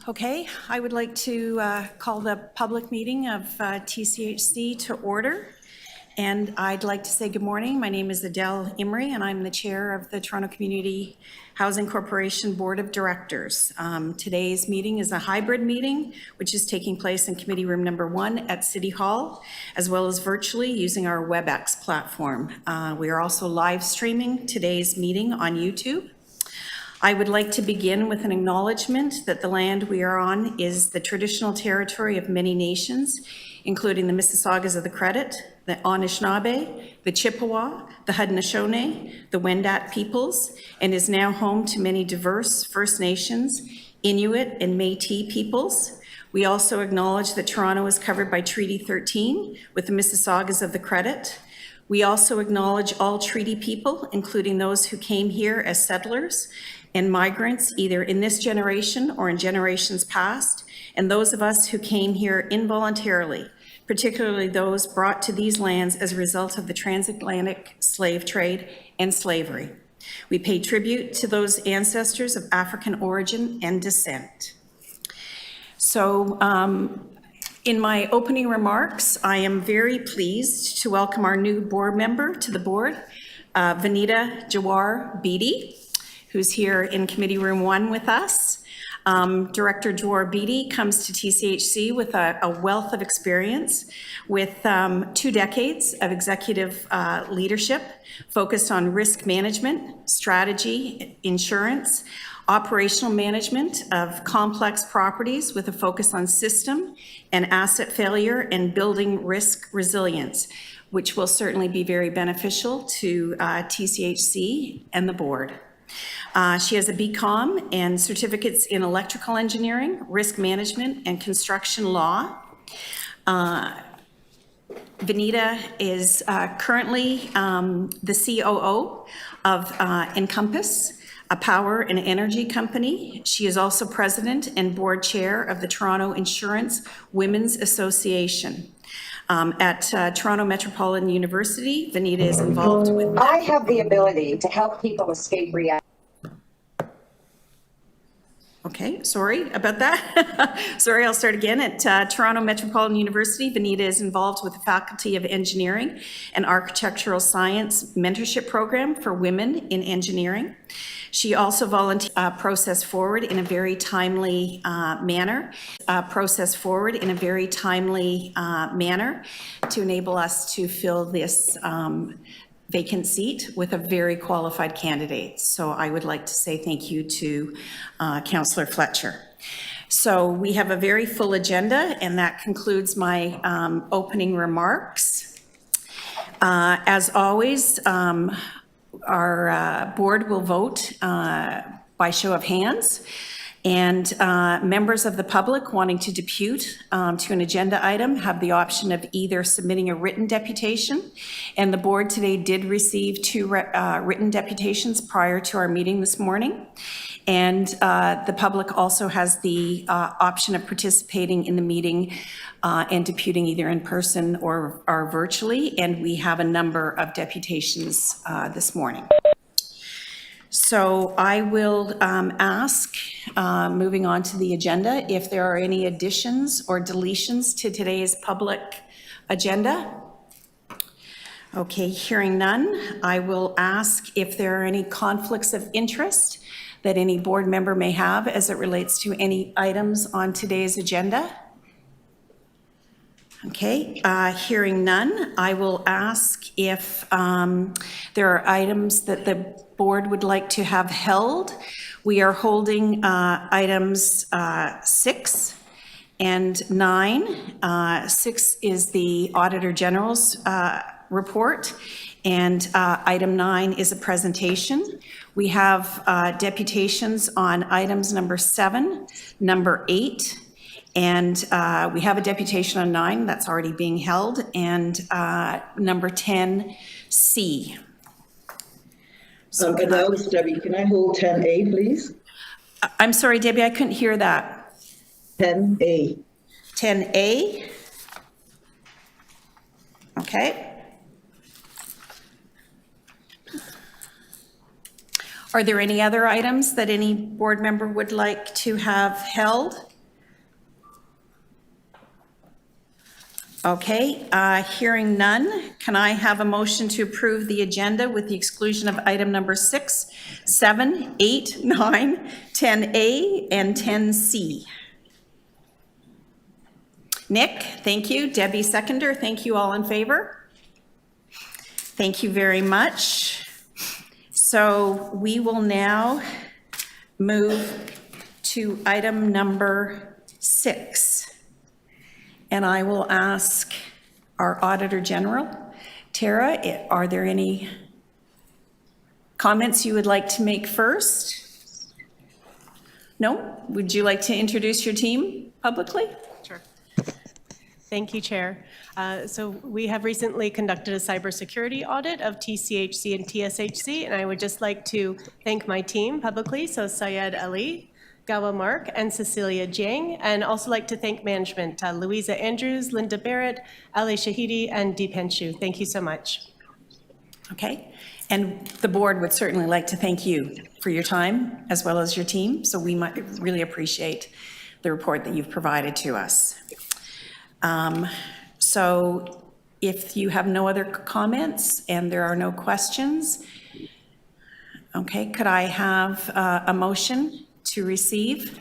Okay, I would like to call the public meeting of TCHC to order. And I'd like to say good morning. My name is Adele Imrie, and I'm the chair of the Toronto Community Housing Corporation Board of Directors. Today's meeting is a hybrid meeting, which is taking place in committee room number 1 at City Hall, as well as virtually using our WebEx platform. We are also live streaming today's meeting on YouTube. I would like to begin with an acknowledgement that the land we are on is the traditional territory of many nations, including the Mississaugas of the Credit, the Anishinaabe, the Chippewa, the Haudenosaunee, the Wendat peoples, and is now home to many diverse First Nations, Inuit, and Métis peoples. We also acknowledge that Toronto is covered by Treaty 13 with the Mississaugas of the Credit. We also acknowledge all treaty people, including those who came here as settlers and migrants, either in this generation or in generations past, and those of us who came here involuntarily, particularly those brought to these lands as a result of the transatlantic slave trade and slavery. We pay tribute to those ancestors of African origin and descent. So, in my opening remarks, I am very pleased to welcome our new board member to the board, Vanita Jawar Beatty, who's here in Committee Room 1 with us. Director Jawar Beatty comes to TCHC with a wealth of experience with 2 decades of executive leadership focused on risk management, strategy, insurance, operational management of complex properties with a focus on system and asset failure and building risk resilience, which will certainly be very beneficial to TCHC and the board. She has a BCom and certificates in electrical engineering, risk management, and construction law. Vanita is currently the COO of Encompass, a power and energy company. She is also president and board chair of the Toronto Insurance Women's Association. At Toronto Metropolitan University, Vanita is involved with... I have the ability to help people escape reality. Okay, sorry about that. Sorry, I'll start again. At Toronto Metropolitan University, Vanita is involved with the Faculty of Engineering and Architectural Science Mentorship Program for Women in Engineering. She also volunteered process forward in a very timely manner to enable us to fill this vacant seat with a very qualified candidate. So I would like to say thank you to Councillor Fletcher. So we have a very full agenda, and that concludes my opening remarks. As always, our board will vote by show of hands, and members of the public wanting to depute to an agenda item have the option of either submitting a written deputation, and the board today did receive 2 written deputations prior to our meeting this morning, and the public also has the option of participating in the meeting and deputing either in person or virtually, and we have a number of deputations this morning. So I will ask, moving on to the agenda, if there are any additions or deletions to today's public agenda. Okay, hearing none, I will ask if there are any conflicts of interest that any board member may have as it relates to any items on today's agenda. Okay, hearing none, I will ask if there are items that the board would like to have held. We are holding items 6 and 9. 6 is the Auditor General's report, and item 9 is a presentation. We have deputations on items number 7, number 8, and we have a deputation on 9 that's already being held, and number 10C. So Adele, it's Debbie. Can I hold 10A, please? I'm sorry, Debbie, I couldn't hear that. 10A. 10A. Okay. Are there any other items that any board member would like to have held? Okay, hearing none, can I have a motion to approve the agenda with the exclusion of item number 6, 7, 8, 9, 10A, and 10C? Nick, thank you. Debbie, seconder. Thank you. All in favor? Thank you very much. So we will now move to item number 6. And I will ask our Auditor General, Tara, are there any comments you would like to make first? No? Would you like to introduce your team publicly? Sure. Thank you, Chair. So we have recently conducted a cybersecurity audit of TCHC and TSHC, and I would just like to thank my team publicly, so Syed Ali, Gawa Mark, and Cecilia Jiang, and also like to thank management, Louisa Andrews, Linda Barrett, Ali Shahidi, and Deepan Shu. Thank you so much. Okay. And the board would certainly like to thank you for your time as well as your team. So we might really appreciate the report that you've provided to us. So if you have no other comments and there are no questions, okay, could I have a motion to receive?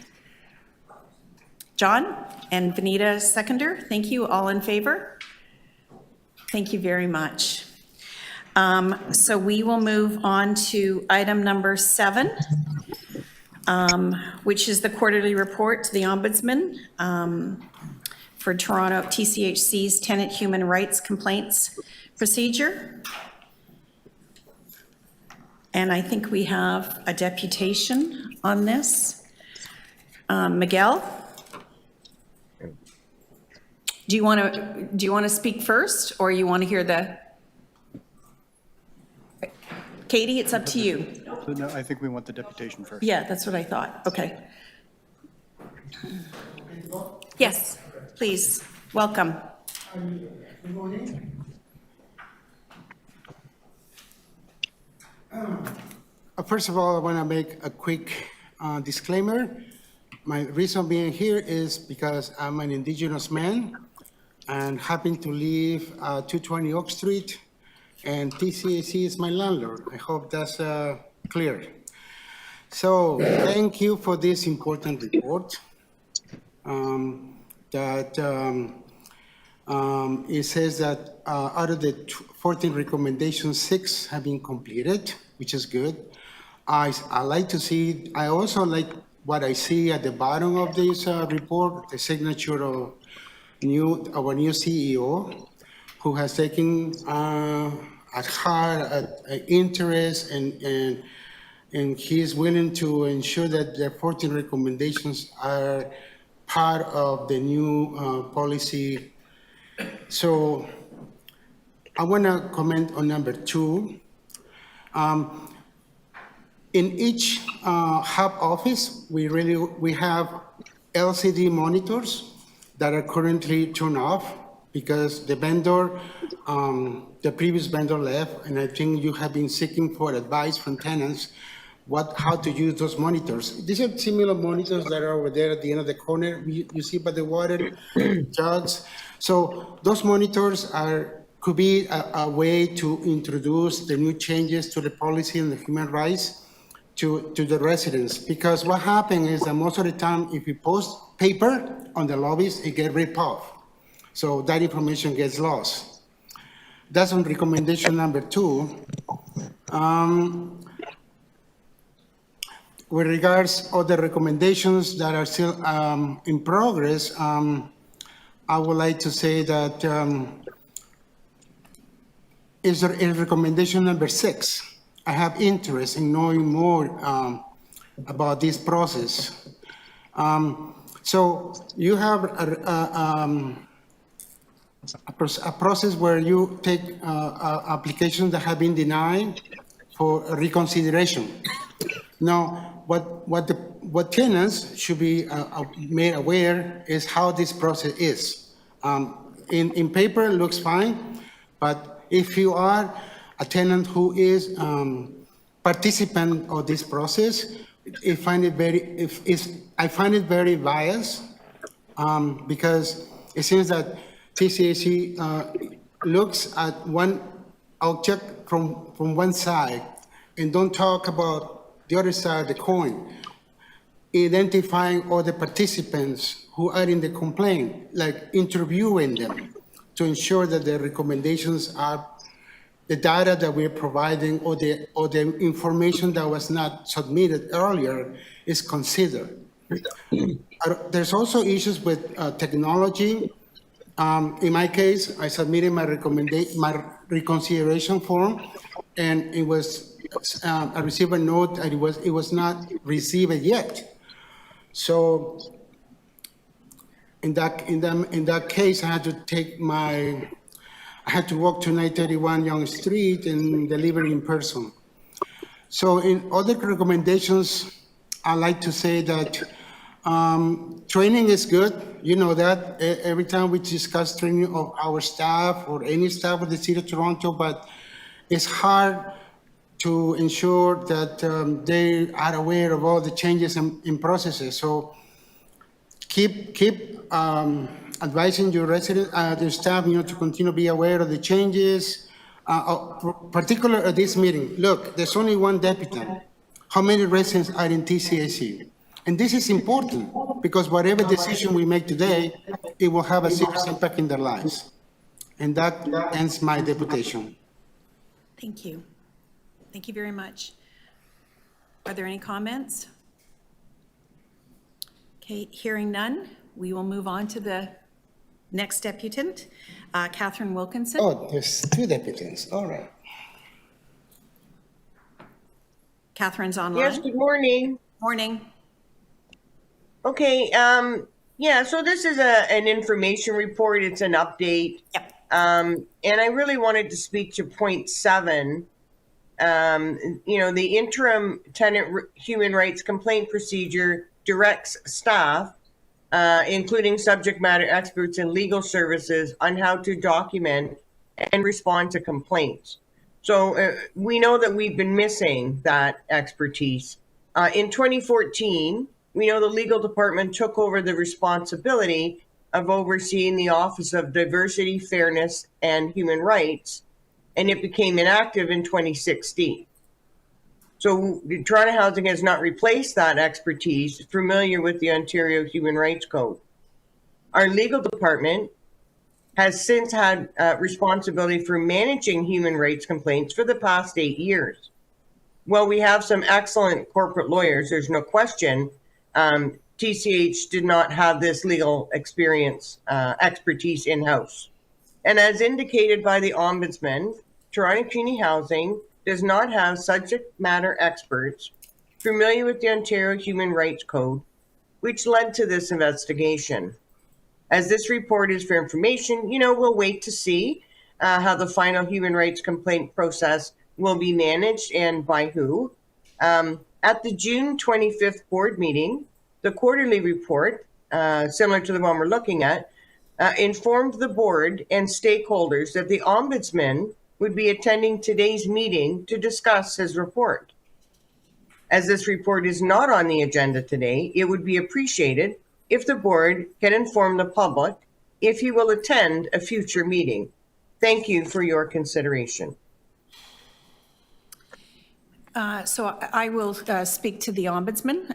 John and Vanita, seconder. Thank you. All in favor? Thank you very much. So we will move on to item number 7, which is the quarterly report to the Ombudsman for Toronto TCHC's Tenant Human Rights Complaints Procedure. And I think we have a deputation on this. Miguel? Do you want to speak first, or you want to hear the? Katie, it's up to you. No, I think we want the deputation first. Yeah, that's what I thought. Okay. Yes, please. Welcome. Good morning. First of all, I want to make a quick disclaimer. My reason being here is because I'm an Indigenous man and happen to live 220 Oak Street, and TCHC is my landlord. I hope that's clear. So thank you for this important report. It says that out of the 14 recommendations, 6 have been completed, which is good. I like to see, I also like what I see at the bottom of this report, the signature of our new CEO, who has taken at heart interest and he's willing to ensure that the 14 recommendations are part of the new policy. So I want to comment on number 2. In each hub office, we have LCD monitors that are currently turned off because the vendor, the previous vendor left, and I think you have been seeking for advice from tenants how to use those monitors. These are similar monitors that are over there at the end of the corner. You see by the water jugs. So those monitors could be a way to introduce the new changes to the policy and the human rights to the residents. Because what happens is that most of the time, if you post paper on the lobbies, it gets ripped off. So that information gets lost. That's on recommendation number 2. With regards to other recommendations that are still in progress, I would like to say that in recommendation number 6, I have interest in knowing more about this process. So you have a process where you take applications that have been denied for reconsideration. Now, what tenants should be made aware is how this process is. In paper, it looks fine, but if you are a tenant who is participant of this process, I find it very biased because it seems that TCHC looks at one object from one side and don't talk about the other side of the coin, identifying all the participants who are in the complaint, like interviewing them to ensure that the recommendations are the data that we're providing or the information that was not submitted earlier is considered. There's also issues with technology. In my case, I submitted my reconsideration form, and it was I received a note that it was not received yet. So in that case, I had to walk to 931 Young Street and deliver in person. So in other recommendations, I like to say that training is good. You know that every time we discuss training of our staff or any staff of the City of Toronto, but it's hard to ensure that they are aware of all the changes in processes. So keep advising your residents, your staff, to continue to be aware of the changes, particularly at this meeting. Look, there's only one deputy. How many residents are in TCHC? And this is important because whatever decision we make today, it will have a serious impact in their lives. And that ends my deputation. Thank you. Thank you very much. Are there any comments? Okay, hearing none, we will move on to the next deputant, Catherine Wilkinson. Oh, there's two deputies. All right. Catherine's online. Yes, good morning. Morning. Okay, yeah, so this is an information report. It's an update. Yep. And I really wanted to speak to point 7. The interim tenant human rights complaint procedure directs staff, including subject matter experts and legal services, on how to document and respond to complaints. So we know that we've been missing that expertise. In 2014, we know the legal department took over the responsibility of overseeing the Office of Diversity, Fairness, and Human Rights, and it became inactive in 2016. So Toronto Housing has not replaced that expertise, familiar with the Ontario Human Rights Code. Our legal department has since had responsibility for managing human rights complaints for the past 8 years. Well, we have some excellent corporate lawyers, there's no question. TCH did not have this legal experience, expertise in-house. And as indicated by the Ombudsman, Toronto Community Housing does not have subject matter experts familiar with the Ontario Human Rights Code, which led to this investigation. As this report is for information, we'll wait to see how the final human rights complaint process will be managed and by who. At the June 25th board meeting, the quarterly report, similar to the one we're looking at, informed the board and stakeholders that the Ombudsman would be attending today's meeting to discuss his report. As this report is not on the agenda today, it would be appreciated if the board can inform the public if he will attend a future meeting. Thank you for your consideration. So I will speak to the Ombudsman.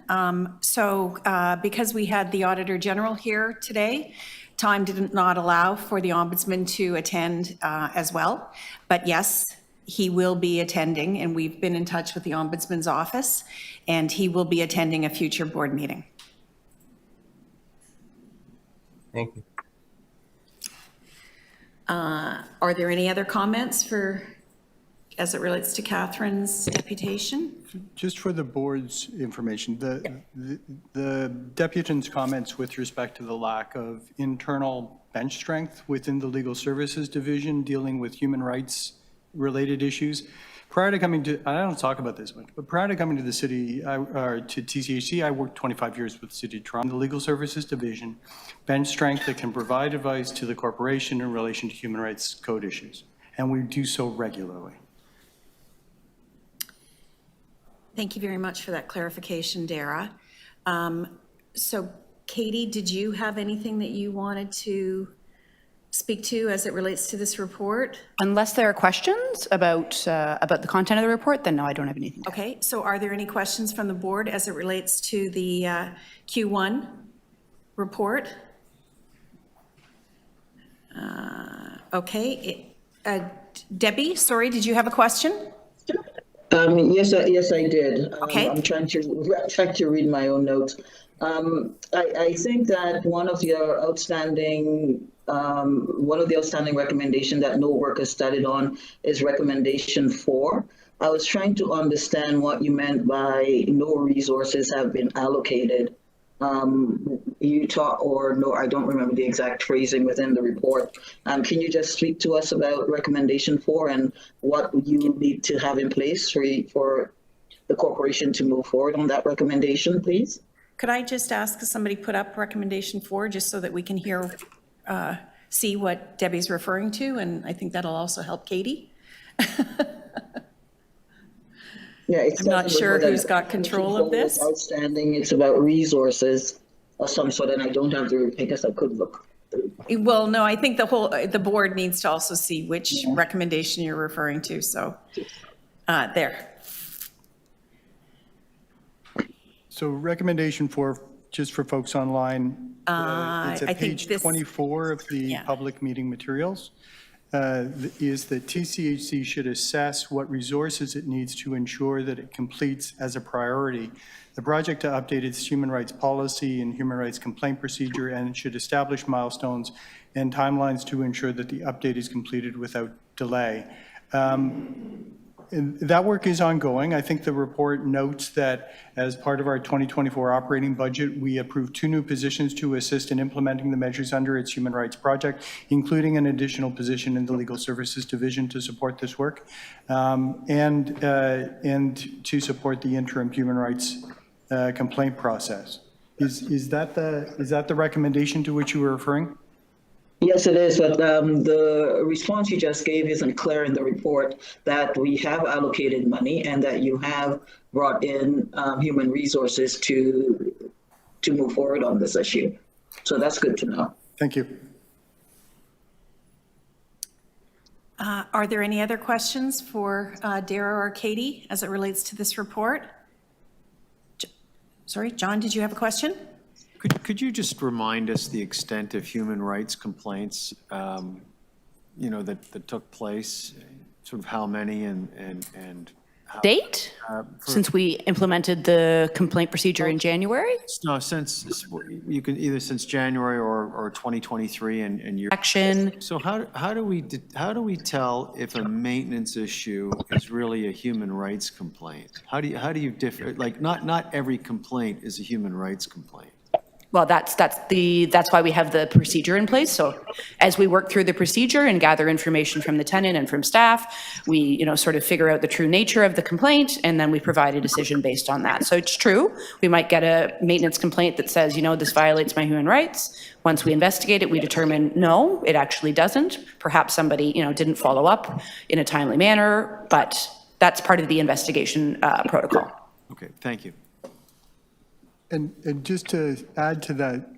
Because we had the Auditor General here today, time did not allow for the Ombudsman to attend as well. But yes, he will be attending, and we've been in touch with the Ombudsman's office, and he will be attending a future board meeting. Thank you. Are there any other comments as it relates to Catherine's deputation? Just for the board's information, the deputant's comments with respect to the lack of internal bench strength within the Legal Services Division dealing with human rights related issues. Prior to coming to, I don't talk about this much, but prior to coming to the city, or to TCHC, I worked 25 years with the City of Toronto, the Legal Services Division, bench strength that can provide advice to the corporation in relation to human rights code issues. And we do so regularly. Thank you very much for that clarification, Dara. So Katie, did you have anything that you wanted to speak to as it relates to this report? Unless there are questions about the content of the report, then no, I don't have anything to add. Okay, so are there any questions from the board as it relates to the Q1 report? Okay, Debbie, sorry, did you have a question? Yes, I did. Okay. I'm trying to read my own notes. I think that one of the outstanding recommendations that no work has studied on is recommendation 4. I was trying to understand what you meant by no resources have been allocated. You talk, or no, I don't remember the exact phrasing within the report. Can you just speak to us about recommendation 4 and what you need to have in place for the corporation to move forward on that recommendation, please? Could I just ask somebody put up recommendation 4 just so that we can hear, see what Debbie's referring to? And I think that'll also help Katie. Yeah, it's I'm not sure who's got control of this. Outstanding, it's about resources of some sort, and I don't have the, I guess I could look. Well, no, I think the board needs to also see which recommendation you're referring to, so, there. So recommendation 4, just for folks online, it's I at think page this- 24 of the Yeah. public meeting materials, is that TCHC should assess what resources it needs to ensure that it completes as a priority the project to update its human rights policy and human rights complaint procedure, and it should establish milestones and timelines to ensure that the update is completed without delay. And that work is ongoing. I think the report notes that as part of our 2024 operating budget, we approved 2 new positions to assist in implementing the measures under its human rights project, including an additional position in the Legal Services Division to support this work, and to support the interim human rights complaint process. Is that the recommendation to which you were referring? Yes, it is, but the response you just gave isn't clear in the report that we have allocated money and that you have brought in human resources to move forward on this issue. So that's good to know. Thank you. Are there any other questions for Dara or Katie as it relates to this report? Sorry, John, did you have a question? Could you just remind us the extent of human rights complaints, that took place, sort of how many and how? Date? Since we implemented the complaint procedure in January? No, since, you can either since January or 2023 and you're. Action. So how do we tell if a maintenance issue is really a human rights complaint? How do you differ, like not every complaint is a human rights complaint. Well, that's why we have the procedure in place. So as we work through the procedure and gather information from the tenant and from staff, we, sort of figure out the true nature of the complaint, and then we provide a decision based on that. So it's true, we might get a maintenance complaint that says, this violates my human rights. Once we investigate it, we determine, no, it actually doesn't. Perhaps somebody, didn't follow up in a timely manner, but that's part of the investigation protocol. Okay, thank you. And just to add to that,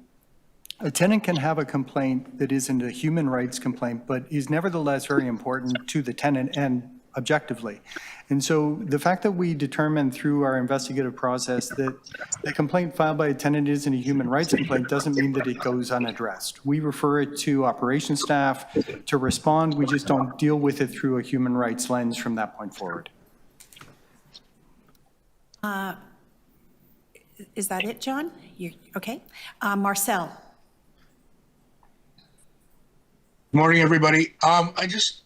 a tenant can have a complaint that isn't a human rights complaint, but is nevertheless very important to the tenant and objectively. And so the fact that we determine through our investigative process that the complaint filed by a tenant isn't a human rights complaint doesn't mean that it goes unaddressed. We refer it to operations staff to respond. We just don't deal with it through a human rights lens from that point forward. Is that it, John? Okay. Marcel. Morning, everybody. I just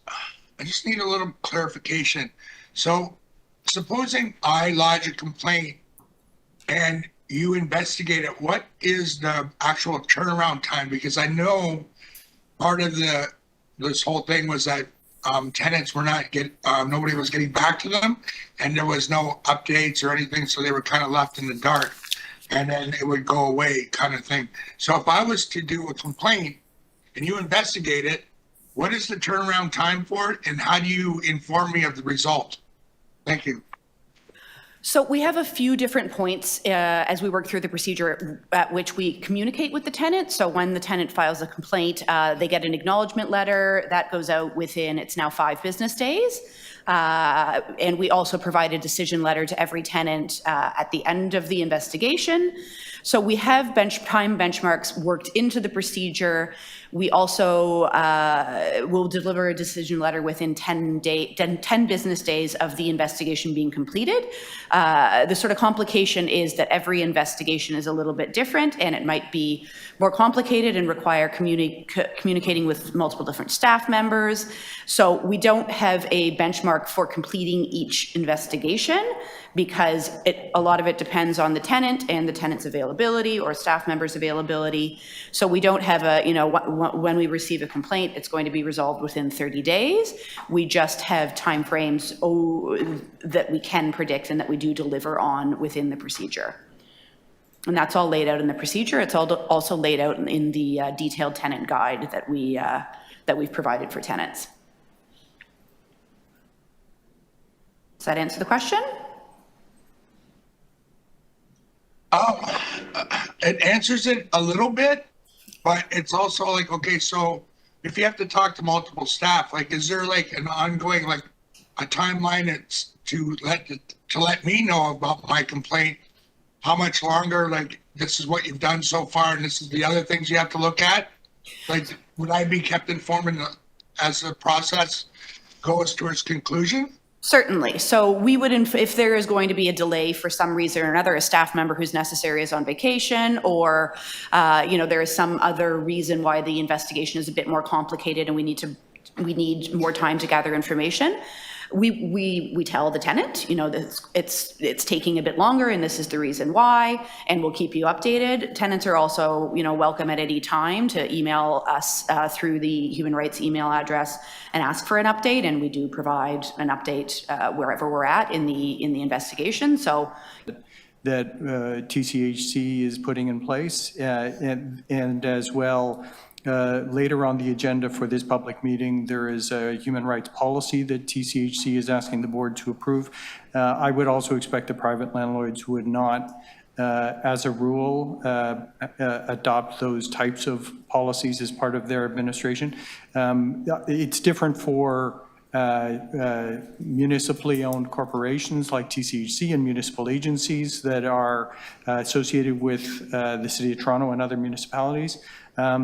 need a little clarification. So supposing I lodge a complaint and you investigate it, what is the actual turnaround time? Because I know part of this whole thing was that tenants were nobody was getting back to them, and there was no updates or anything, so they were kind of left in the dark, and then it would go away kind of thing. So if I was to do a complaint and you investigate it, what is the turnaround time for it, and how do you inform me of the result? Thank you. So we have a few different points as we work through the procedure at which we communicate with the tenant. So when the tenant files a complaint, they get an acknowledgement letter that goes out within, it's now 5 business days. And we also provide a decision letter to every tenant at the end of the investigation. So we have time benchmarks worked into the procedure. We also will deliver a decision letter within 10 business days of the investigation being completed. The sort of complication is that every investigation is a little bit different, and it might be more complicated and require communicating with multiple different staff members. So we don't have a benchmark for completing each investigation because a lot of it depends on the tenant and the tenant's availability or staff members' availability. So we don't have when we receive a complaint, it's going to be resolved within 30 days. We just have timeframes that we can predict and that we do deliver on within the procedure. And that's all laid out in the procedure. It's also laid out in the detailed tenant guide that we've provided for tenants. Does that answer the question? It answers it a little bit, but it's also like, okay, so if you have to talk to multiple staff, like, is there like an ongoing, like a timeline it's to let me know about my complaint? How much longer, like, this is what you've done so far and this is the other things you have to look at? Like, would I be kept informed as the process goes towards conclusion? Certainly. So we would, if there is going to be a delay for some reason or another, a staff member who's necessary is on vacation, or there is some other reason why the investigation is a bit more complicated and we need more time to gather information. We tell the tenant, that it's taking a bit longer and this is the reason why, and we'll keep you updated. Tenants are also, welcome at any time to email us through the human rights email address and ask for an update, and we do provide an update wherever we're at in the investigation. So that TCHC is putting in place, and as well, later on the agenda for this public meeting, there is a human rights policy that TCHC is asking the board to approve. I would also expect that private landlords would not, as a rule, adopt those types of policies as part of their administration. It's different for municipally owned corporations like TCHC and municipal agencies that are associated with the City of Toronto and other municipalities. I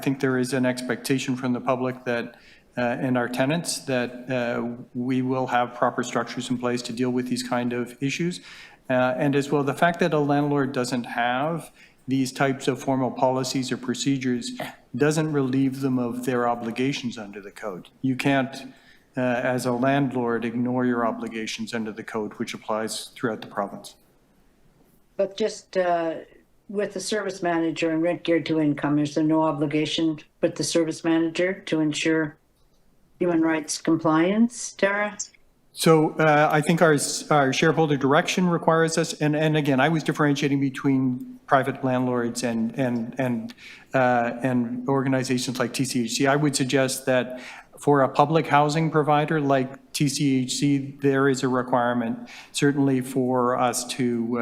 think there is an expectation from the public that and our tenants that we will have proper structures in place to deal with these kind of issues. And as well, the fact that a landlord doesn't have these types of formal policies or procedures doesn't relieve them of their obligations under the code. You can't, as a landlord, ignore your obligations under the code, which applies throughout the province. But just with the service manager and rent geared to income, is there no obligation with the service manager to ensure human rights compliance, Tara? So I think our shareholder direction requires us, and again, I was differentiating between private landlords and organizations like TCHC. I would suggest that for a public housing provider like TCHC, there is a requirement certainly for us to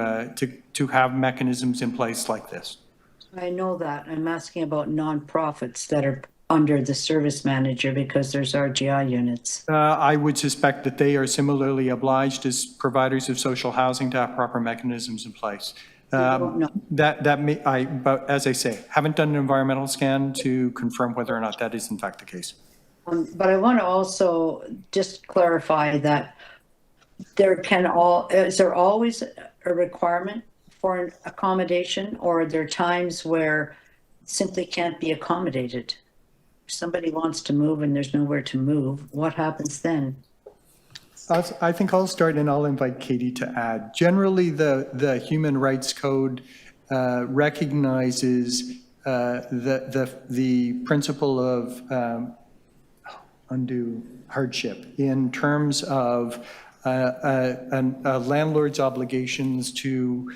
have mechanisms in place like this. I know that. I'm asking about nonprofits that are under the service manager because there's RGI units. I would suspect that they are similarly obliged as providers of social housing to have proper mechanisms in place. But as I say, haven't done an environmental scan to confirm whether or not that is in fact the case. But I want to also just clarify that is there always a requirement for an accommodation, or are there times where it simply can't be accommodated? If somebody wants to move and there's nowhere to move, what happens then? I think I'll start and I'll invite Katie to add. Generally, the Human Rights Code recognizes the principle of undue hardship in terms of a landlord's obligations to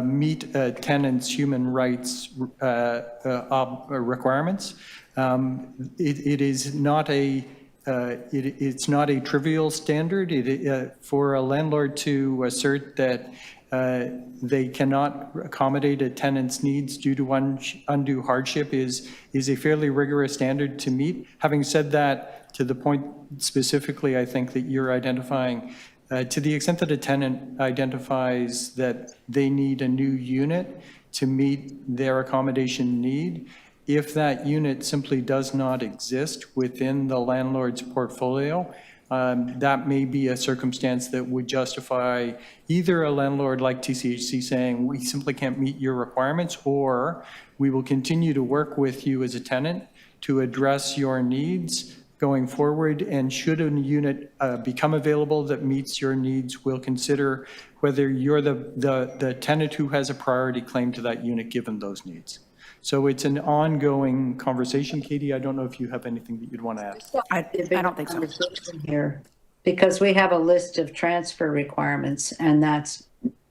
meet a tenant's human rights requirements. It is not a it's not a trivial standard. For a landlord to assert that they cannot accommodate a tenant's needs due to undue hardship is a fairly rigorous standard to meet. Having said that, to the point specifically, I think that you're identifying, to the extent that a tenant identifies that they need a new unit to meet their accommodation need, if that unit simply does not exist within the landlord's portfolio, that may be a circumstance that would justify either a landlord like TCHC saying, we simply can't meet your requirements, or we will continue to work with you as a tenant to address your needs going forward, and should a unit become available that meets your needs, we'll consider whether you're the tenant who has a priority claim to that unit given those needs. So it's an ongoing conversation. Katie, I don't know if you have anything that you'd want to add. I don't think so. Here, because we have a list of transfer requirements and that's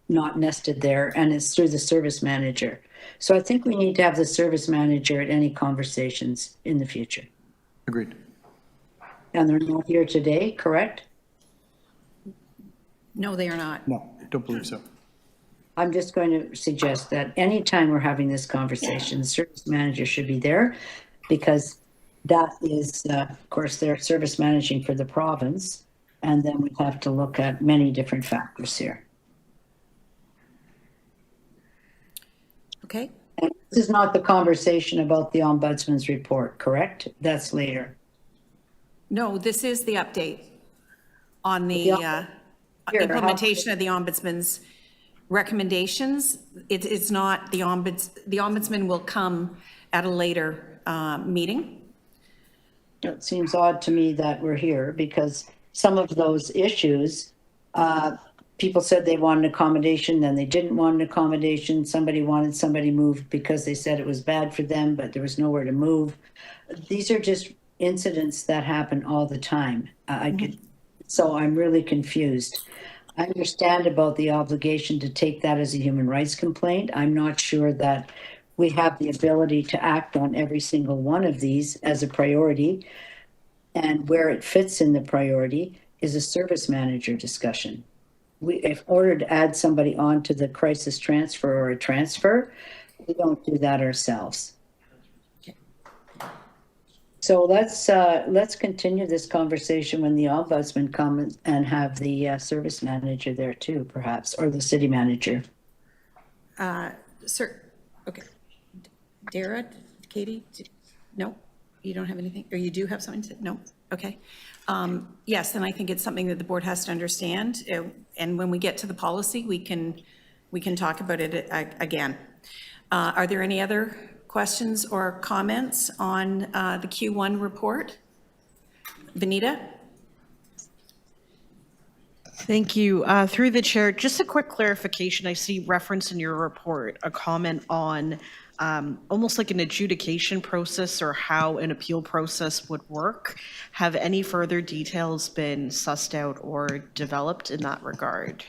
not nested there and it's through the service manager. So I think we need to have the service manager at any conversations in the future. Agreed. And they're not here today, correct? No, they are not. No, I don't believe so. I'm just going to suggest that anytime we're having this conversation, the service manager should be there because that is, of course, they're service managing for the province. And then we have to look at many different factors here. Okay. And this is not the conversation about the Ombudsman's report, correct? That's later. No, this is the update on the Here, implementation of the Ombudsman's recommendations. It's not the Ombudsman will come at a later meeting. It seems odd to me that we're here because some of those issues, people said they wanted accommodation, then they didn't want an accommodation. Somebody wanted somebody moved because they said it was bad for them, but there was nowhere to move. These are just incidents that happen all the time. So I'm really confused. I understand about the obligation to take that as a human rights complaint. I'm not sure that we have the ability to act on every single one of these as a priority. And where it fits in the priority is a service manager discussion. If ordered to add somebody onto the crisis transfer or a transfer, we don't do that ourselves. So let's continue this conversation when the Ombudsman comes and have the service manager there too, perhaps, or the city manager. Sir, okay. Dara, Katie, no, you don't have anything, or you do have something to, no, okay. Yes, and I think it's something that the board has to understand. And when we get to the policy, we can talk about it again. Are there any other questions or comments on the Q1 report? Benita? Thank you. Through the chair, just a quick clarification. I see reference in your report, a comment on almost like an adjudication process or how an appeal process would work. Have any further details been sussed out or developed in that regard?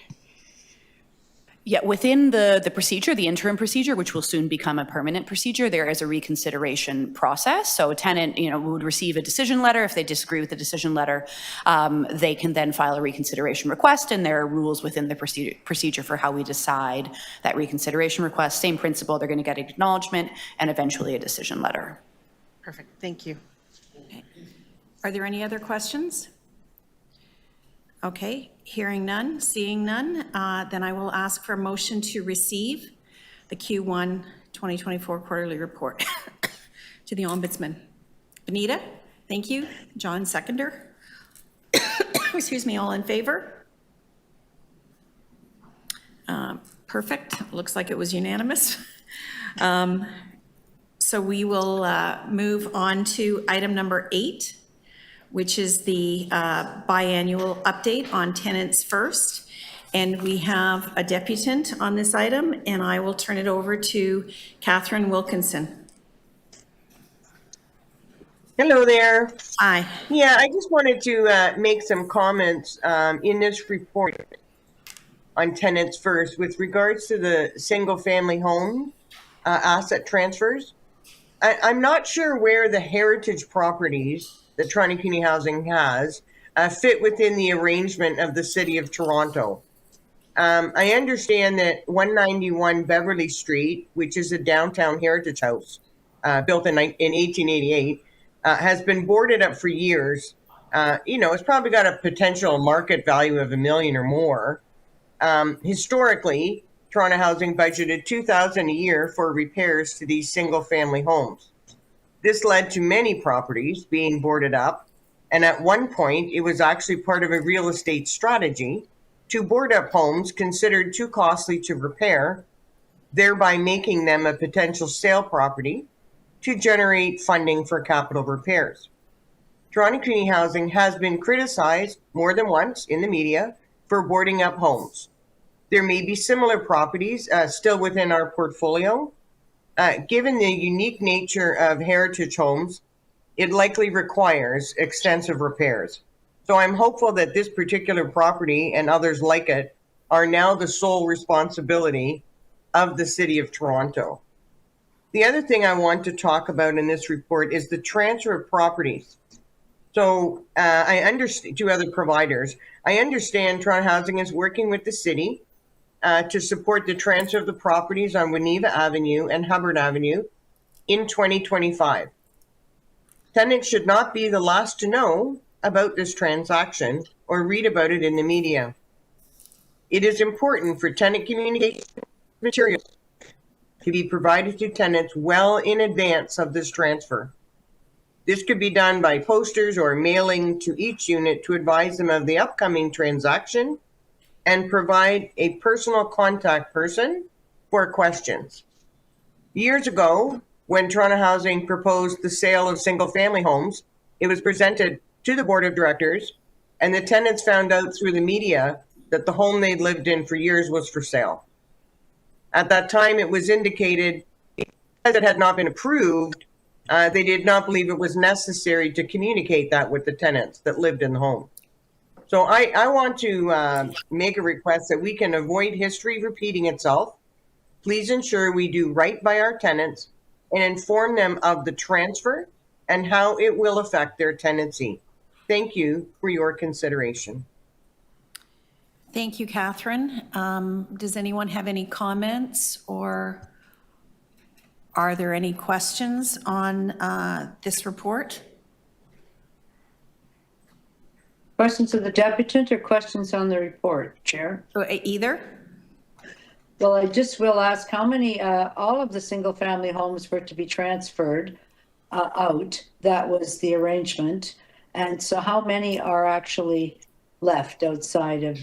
Yeah, within the procedure, the interim procedure, which will soon become a permanent procedure, there is a reconsideration process. So a tenant, would receive a decision letter. If they disagree with the decision letter, they can then file a reconsideration request, and there are rules within the procedure for how we decide that reconsideration request. Same principle, they're going to get an acknowledgement and eventually a decision letter. Perfect, thank you. Okay. Are there any other questions? Okay, hearing none, seeing none, then I will ask for a motion to receive the Q1 2024 quarterly report to the Ombudsman. Benita, thank you. John, seconder. Excuse me, all in favor? Perfect, looks like it was unanimous. So we will move on to item number 8, which is the biannual update on Tenants First. And we have a deputant on this item, and I will turn it over to Catherine Wilkinson. Hello there. Hi. Yeah, I just wanted to make some comments in this report on Tenants First with regards to the single-family home asset transfers. I'm not sure where the heritage properties that Toronto Community Housing has fit within the arrangement of the City of Toronto. I understand that 191 Beverly Street, which is a downtown heritage house built in 1888, has been boarded up for years. It's probably got a potential market value of $1 million or more. Historically, Toronto Housing budgeted $2,000 a year for repairs to these single-family homes. This led to many properties being boarded up, and at one point, it was actually part of a real estate strategy to board up homes considered too costly to repair, thereby making them a potential sale property to generate funding for capital repairs. Toronto Community Housing has been criticized more than once in the media for boarding up homes. There may be similar properties still within our portfolio. Given the unique nature of heritage homes, it likely requires extensive repairs. So I'm hopeful that this particular property and others like it are now the sole responsibility of the City of Toronto. The other thing I want to talk about in this report is the transfer of properties. So I understand to other providers. I understand Toronto Housing is working with the city to support the transfer of the properties on Geneva Avenue and Hubbard Avenue in 2025. Tenants should not be the last to know about this transaction or read about it in the media. It is important for tenant communication materials to be provided to tenants well in advance of this transfer. This could be done by posters or mailing to each unit to advise them of the upcoming transaction and provide a personal contact person for questions. Years ago, when Toronto Housing proposed the sale of single-family homes, it was presented to the board of directors, and the tenants found out through the media that the home they'd lived in for years was for sale. At that time, it was indicated because it had not been approved, they did not believe it was necessary to communicate that with the tenants that lived in the home. So I want to make a request that we can avoid history repeating itself. Please ensure we do right by our tenants and inform them of the transfer and how it will affect their tenancy. Thank you for your consideration. Thank you, Catherine. Does anyone have any comments, or are there any questions on this report? Questions of the deputant or questions on the report, Chair? Either. Well, I just will ask how many, all of the single-family homes were to be transferred out. That was the arrangement. And so how many are actually left outside of,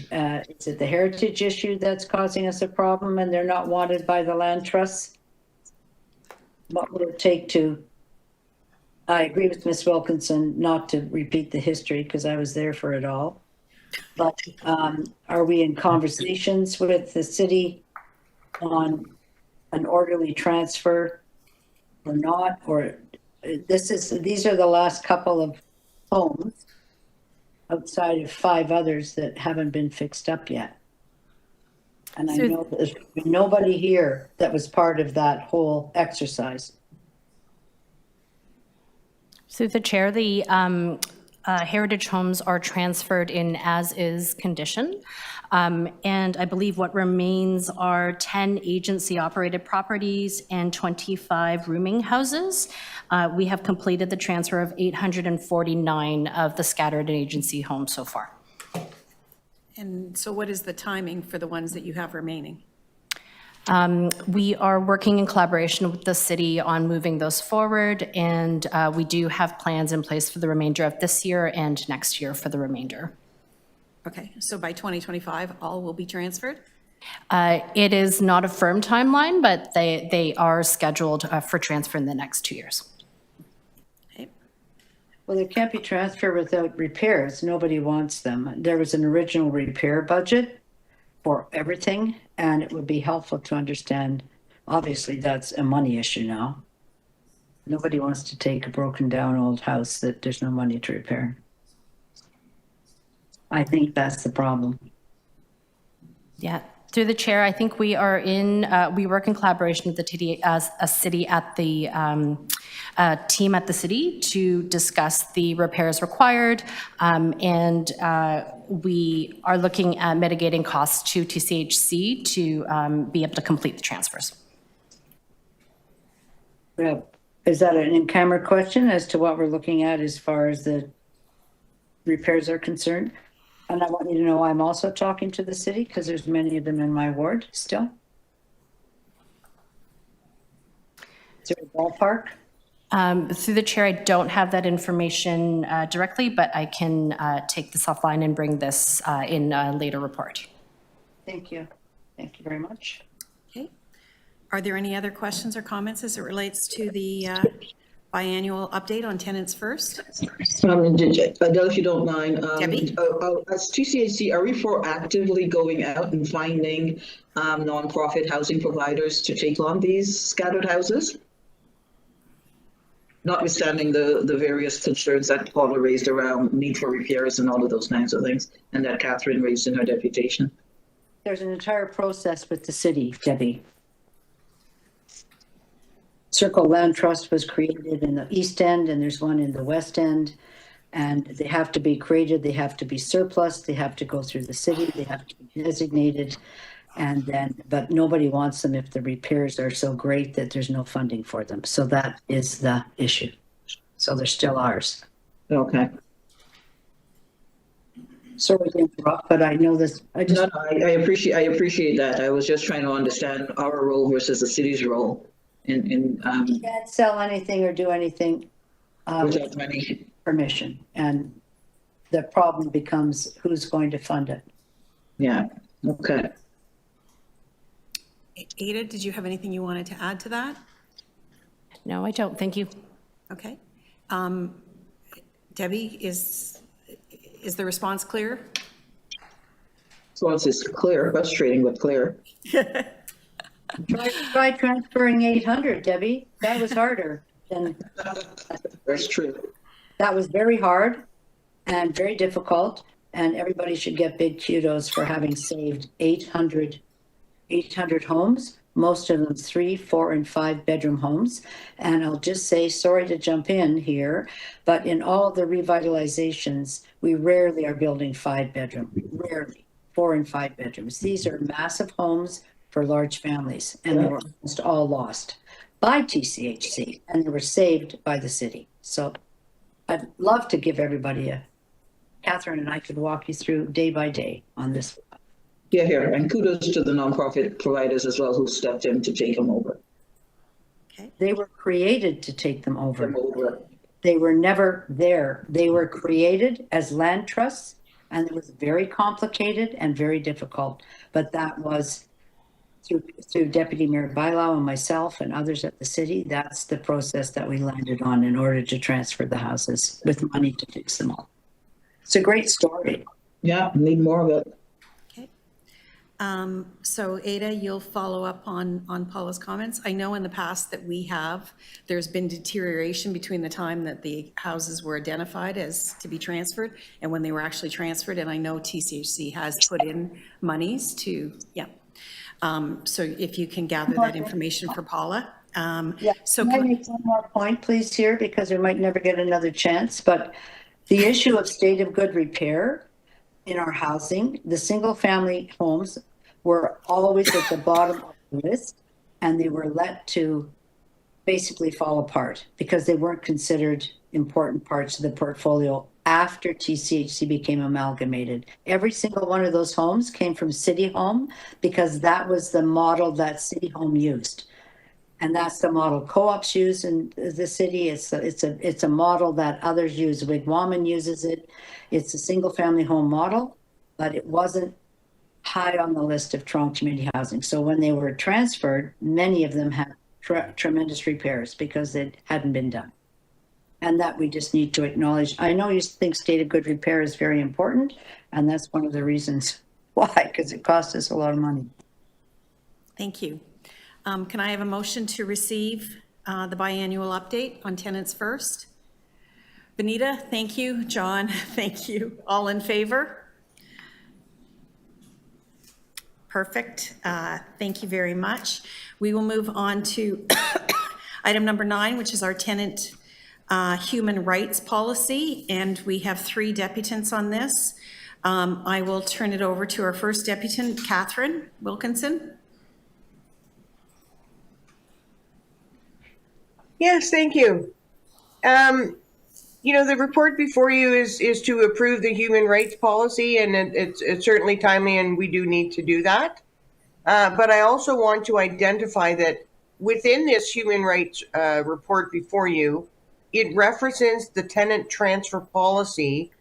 is it the heritage issue that's causing us a problem and they're not wanted by the land trusts? What would it take to, I agree with Ms. Wilkinson not to repeat the history because I was there for it all. But are we in conversations with the city on an orderly transfer or not? Or these are the last couple of homes outside of 5 others that haven't been fixed up yet. And I know there's nobody here that was part of that whole exercise. Through the chair, the heritage homes are transferred in as-is condition. And I believe what remains are 10 agency-operated properties and 25 rooming houses. We have completed the transfer of 849 of the scattered agency homes so far. And so what is the timing for the ones that you have remaining? We are working in collaboration with the city on moving those forward, and we do have plans in place for the remainder of this year and next year for the remainder. Okay, so by 2025, all will be transferred? It is not a firm timeline, but they are scheduled for transfer in the next 2 years. Okay. Well, they can't be transferred without repairs. Nobody wants them. There was an original repair budget for everything, and it would be helpful to understand. Obviously, that's a money issue now. Nobody wants to take a broken down old house that there's no money to repair. I think that's the problem. Yeah, Through the chair, I think we are we work in collaboration with the TD, a city at the team at the city to discuss the repairs required. And we are looking at mitigating costs to TCHC to be able to complete the transfers. Is that an in-camera question as to what we're looking at as far as the repairs are concerned? And I want you to know I'm also talking to the city because there's many of them in my ward still. Is there a ballpark? Through the chair, I don't have that information directly, but I can take this offline and bring this in a later report. Thank you. Thank you very much. Okay. Are there any other questions or comments as it relates to the biannual update on Tenants First? Adele, if you don't mind, Debbie? as TCHC, are we proactively going out and finding nonprofit housing providers to take on these scattered houses? Notwithstanding the various concerns that Paula raised around need for repairs and all of those kinds of things, and that Catherine raised in her deputation. There's an entire process with the city, Debbie. Circle Land Trust was created in the East End, and there's one in the West End, and they have to be created, they have to be surplus, they have to go through the city, they have to be designated, and then, but nobody wants them if the repairs are so great that there's no funding for them. So that is the issue. So they're still ours. Okay. Sorry to interrupt, but I know this. I appreciate that. I was just trying to understand our role versus the city's role in You can't sell anything or do anything without money. permission, and the problem becomes who's going to fund it. Yeah. Okay. Ada, did you have anything you wanted to add to that? No, I don't. Thank you. Okay. Debbie, is the response clear? Response is clear, frustrating, but clear. Try transferring 800, Debbie. That was harder than. That's true. That was very hard and very difficult, and everybody should get big kudos for having saved 800 homes, most of them 3, 4, and 5 bedroom homes. And I'll just say, sorry to jump in here, but in all the revitalizations, we rarely are building 5 bedroom, rarely 4 and 5 bedrooms. These are massive homes for large families, and they were almost all lost by TCHC, and they were saved by the city. So I'd love to give everybody Catherine and I could walk you through day by day on this. Yeah, here, and kudos to the nonprofit providers as well who stepped in to take them over. They were created to take them over. They were never there. They were created as land trusts, and it was very complicated and very difficult. But that was through Deputy Mayor Bylaw and myself and others at the city. That's the process that we landed on in order to transfer the houses with money to fix them all. It's a great story. Yeah, need more of it. So Ada, you'll follow up on Paula's comments. I know in the past that there's been deterioration between the time that the houses were identified as to be transferred and when they were actually transferred. And I know TCHC has put in monies to, so if you can gather that information for Paula. So can I make one more point, please, here, because we might never get another chance, but the issue of state of good repair in our housing, the single family homes were always at the bottom of the list, and they were let to basically fall apart because they weren't considered important parts of the portfolio after TCHC became amalgamated. Every single one of those homes came from City Home because that was the model that City Home used. And that's the model co-ops use in the city. It's a model that others use. Wigwaman uses it. It's a single family home model, but it wasn't high on the list of Toronto community housing. So when they were transferred, many of them had tremendous repairs because it hadn't been done. And that we just need to acknowledge. I know you think state of good repair is very important, and that's one of the reasons why, because it costs us a lot of money. Thank you. Can I have a motion to receive the biannual update on Tenants First? Benita, thank you. John, thank you. All in favor? Perfect. Thank you very much. We will move on to item number 9, which is our tenant human rights policy, and we have 3 deputants on this. I will turn it over to our first deputant, Catherine Wilkinson. Yes, thank you. The report before you is to approve the human rights policy, and it's certainly timely, and we do need to do that. But I also want to identify that within this human rights report before you, it references the tenant transfer policy,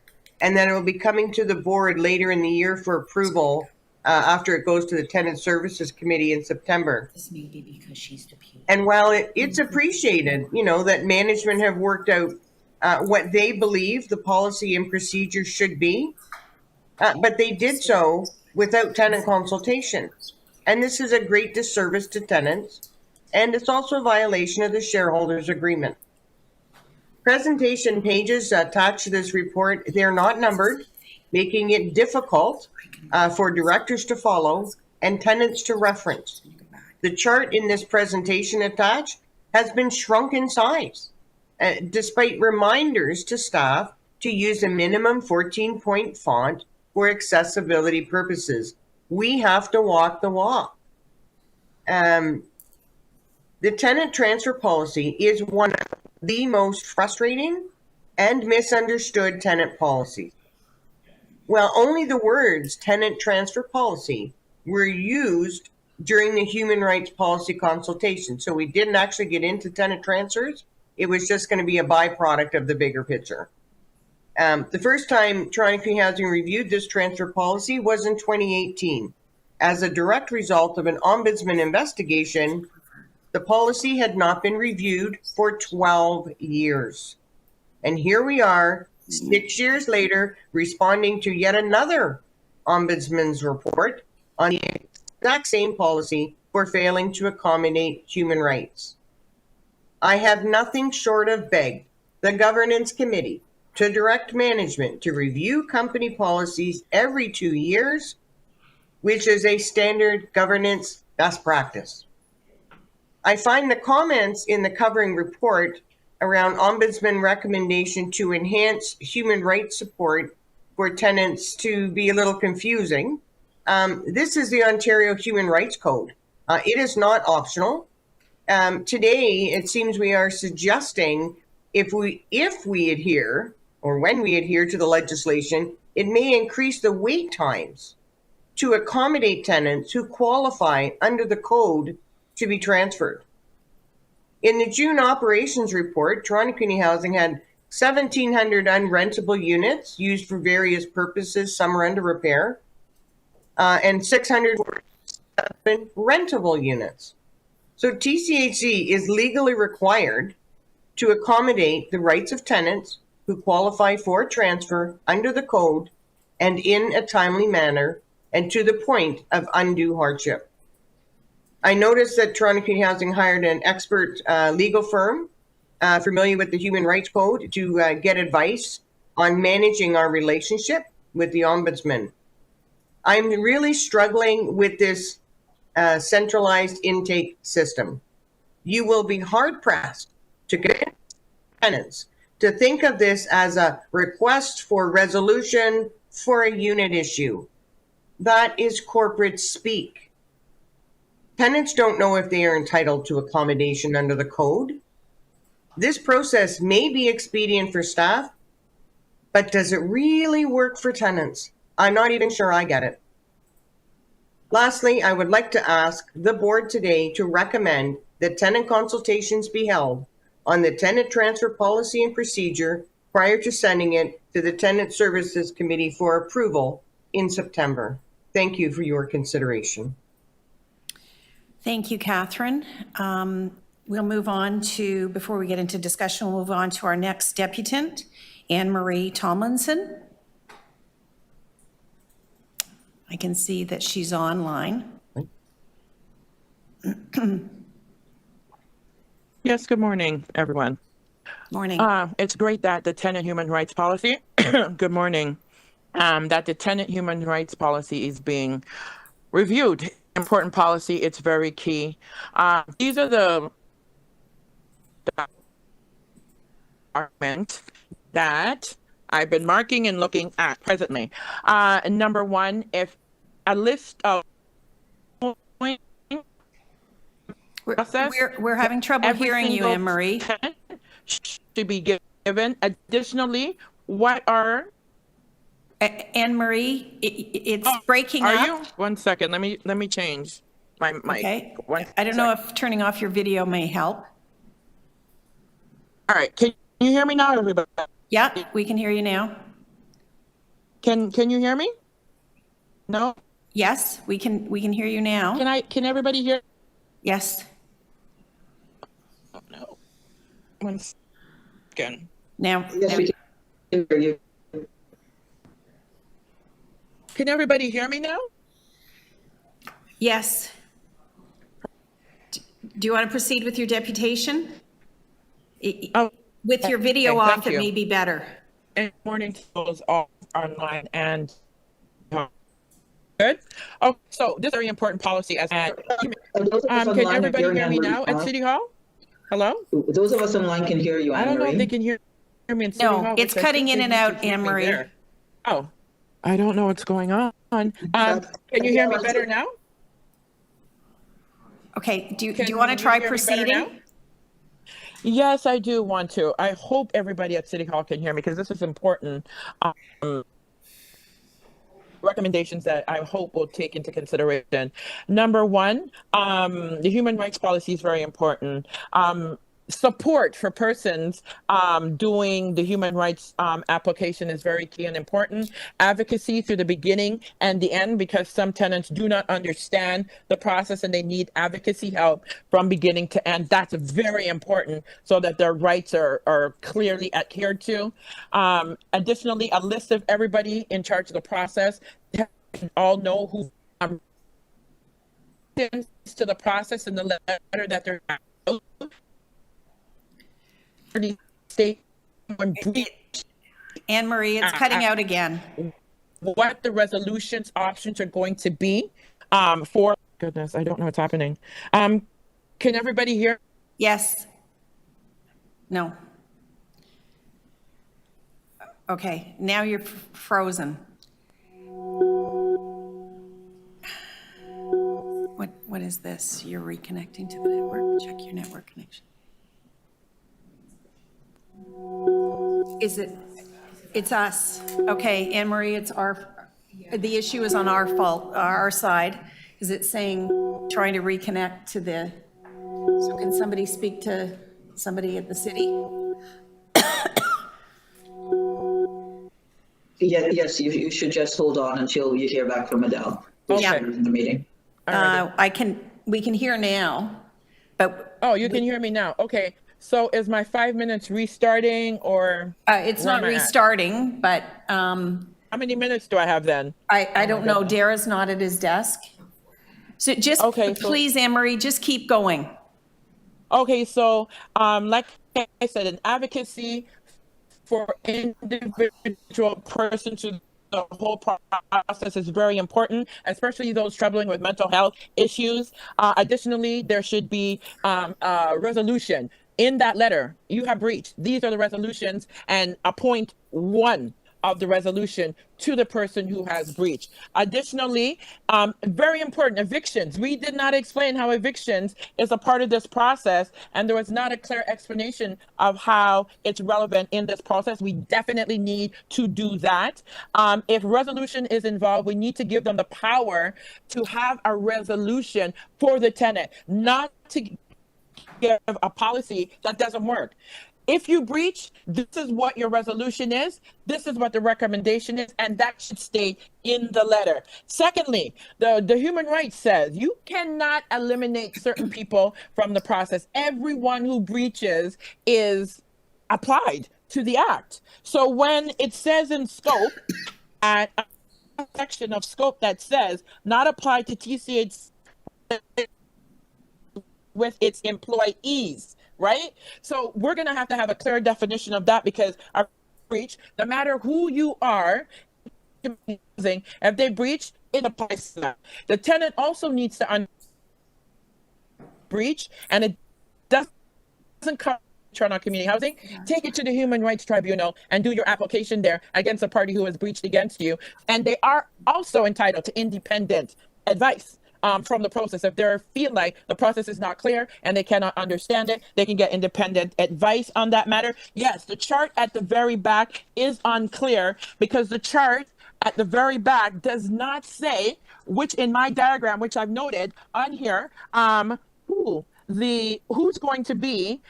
and then it will be coming to the board later in the year for approval after it goes to the Tenant Services Committee in September. This may be because she's deputy. And while it's appreciated, that management have worked out what they believe the policy and procedure should be, but they did so without tenant consultation. And this is a great disservice to tenants, and it's also a violation of the shareholders' agreement. Presentation pages attached to this report, they're not numbered, making it difficult for directors to follow and tenants to reference. The chart in this presentation attached has been shrunk in size, despite reminders to staff to use a minimum 14-point font for accessibility purposes. We have to walk the walk. The tenant transfer policy is one of the most frustrating and misunderstood tenant policies. Well, only the words tenant transfer policy were used during the human rights policy consultation. So we didn't actually get into tenant transfers. It was just going to be a byproduct of the bigger picture. The first time Toronto Community Housing reviewed this transfer policy was in 2018. As a direct result of an Ombudsman investigation, the policy had not been reviewed for 12 years. And here we are, 6 years later, responding to yet another Ombudsman's report on the exact same policy for failing to accommodate human rights. I have nothing short of begged the Governance Committee to direct management to review company policies every 2 years, which is a standard governance best practice. I find the comments in the covering report around Ombudsman recommendation to enhance human rights support for tenants to be a little confusing. This is the Ontario Human Rights Code. It is not optional. Today, it seems we are suggesting if we adhere, or when we adhere to the legislation, it may increase the wait times to accommodate tenants who qualify under the code to be transferred. In the June operations report, Toronto Community Housing had 1,700 unrentable units used for various purposes, some are under repair, and 647 rentable units. So TCHC is legally required to accommodate the rights of tenants who qualify for transfer under the code and in a timely manner and to the point of undue hardship. I noticed that Toronto Community Housing hired an expert legal firm familiar with the Human Rights Code to get advice on managing our relationship with the Ombudsman. I'm really struggling with this centralized intake system. You will be hard-pressed to get tenants to think of this as a request for resolution for a unit issue. That is corporate speak. Tenants don't know if they are entitled to accommodation under the code. This process may be expedient for staff, but does it really work for tenants? I'm not even sure I get it. Lastly, I would like to ask the board today to recommend that tenant consultations be held on the tenant transfer policy and procedure prior to sending it to the Tenant Services Committee for approval in September. Thank you for your consideration. Thank you, Catherine. We'll move on to, before we get into discussion, we'll move on to our next deputant, Anne Marie Tomlinson. I can see that she's online. Yes, good morning, everyone. Morning. It's great that the tenant human rights policy, good morning, that the tenant human rights policy is being reviewed important policy. It's very key. These are the documents that I've been marking and looking at presently. Number one, if a list of process, We're having trouble every hearing you, single Anne Marie. tenant should be given. Additionally, what are Anne Marie, it's breaking are up. you? One second. Let me change my mic. Okay. One I don't know if turning off your video may help. All right. Can you hear me now, everybody? Yeah, we can hear you now. Can you hear me? No. Yes, we can hear you now. Can everybody hear? Yes. Oh, no. One second. Now, Yes, we can hear you. Can everybody hear me now? yes. Do you want to proceed with your deputation? Oh, With your video okay, off, thank it you. may be better. And morning goes all online and good. Oh, so this is a very important policy as Those of us can online are everybody hearing hear me Anne now Marie. at City Hall? Hello? Those of us online can hear you, I Anne don't know if Marie. they can hear me in City No, Hall. it's which I cutting think in they and need to out, hear Anne me Marie. there. Oh, I don't know what's going on. Can you hear me better now? Okay, do you Can want to try hear me better now? proceeding? Yes, I do want to. I hope everybody at City Hall can hear me because this is important. Recommendations that I hope will take into consideration. Number one, the human rights policy is very important. Support for persons doing the human rights application is very key and important. Advocacy through the beginning and the end, because some tenants do not understand the process and they need advocacy help from beginning to end. That's very important so that their rights are clearly adhered to. Additionally, a list of everybody in charge of the process. All know who to the process in the letter that they're state Anne Marie, it's cutting out again. what the resolutions options are going to be for goodness, I don't know what's happening. Can everybody hear? Yes. No. Okay, now you're frozen. What is this? You're reconnecting to the network? Check your network connection. Is it? It's us. Okay, Anne Marie, it's the issue is on our fault, our side. Is it saying, trying to reconnect to the, so can somebody speak to somebody at the city? Yes, you should just hold on until you hear back from Adele. Okay. In the meeting. We can hear now, but. Oh, you can hear me now. Okay. So is my 5 minutes restarting or? It's not restarting, but. How many minutes do I have then? I don't know. Dara's not at his desk. So just, please, Anne Marie, just keep going. Okay. So, like I said, an advocacy for individual person to the whole process is very important, especially those struggling with mental health issues. Additionally, there should be a resolution in that letter. You have breached. These are the resolutions, and appoint one of the resolution to the person who has breached. Additionally, very important, evictions. We did not explain how evictions is a part of this process, and there was not a clear explanation of how it's relevant in this process. We definitely need to do that. If resolution is involved, we need to give them the power to have a resolution for the tenant, not to give a policy that doesn't work. If you breach, this is what your resolution is. This is what the recommendation is, and that should stay in the letter. Secondly, the human rights says you cannot eliminate certain people from the process. Everyone who breaches is applied to the act. So when it says in scope, at a section of scope that says not applied to TCHC with its employees, right? So we're going to have a clear definition of that, because our breach, no matter who you are, housing, if they breach, it applies to them. The tenant also needs to breach, and it doesn't cover Toronto Community Housing. Take it to the Human Rights Tribunal and do your application there against a party who has breached against you. And they are also entitled to independent advice from the process. If they feel like the process is not clear and they cannot understand it, they can get independent advice on that matter. Yes, the chart at the very back is unclear because the chart at the very back does not say, which in my diagram, which I've noted on here, who's going to be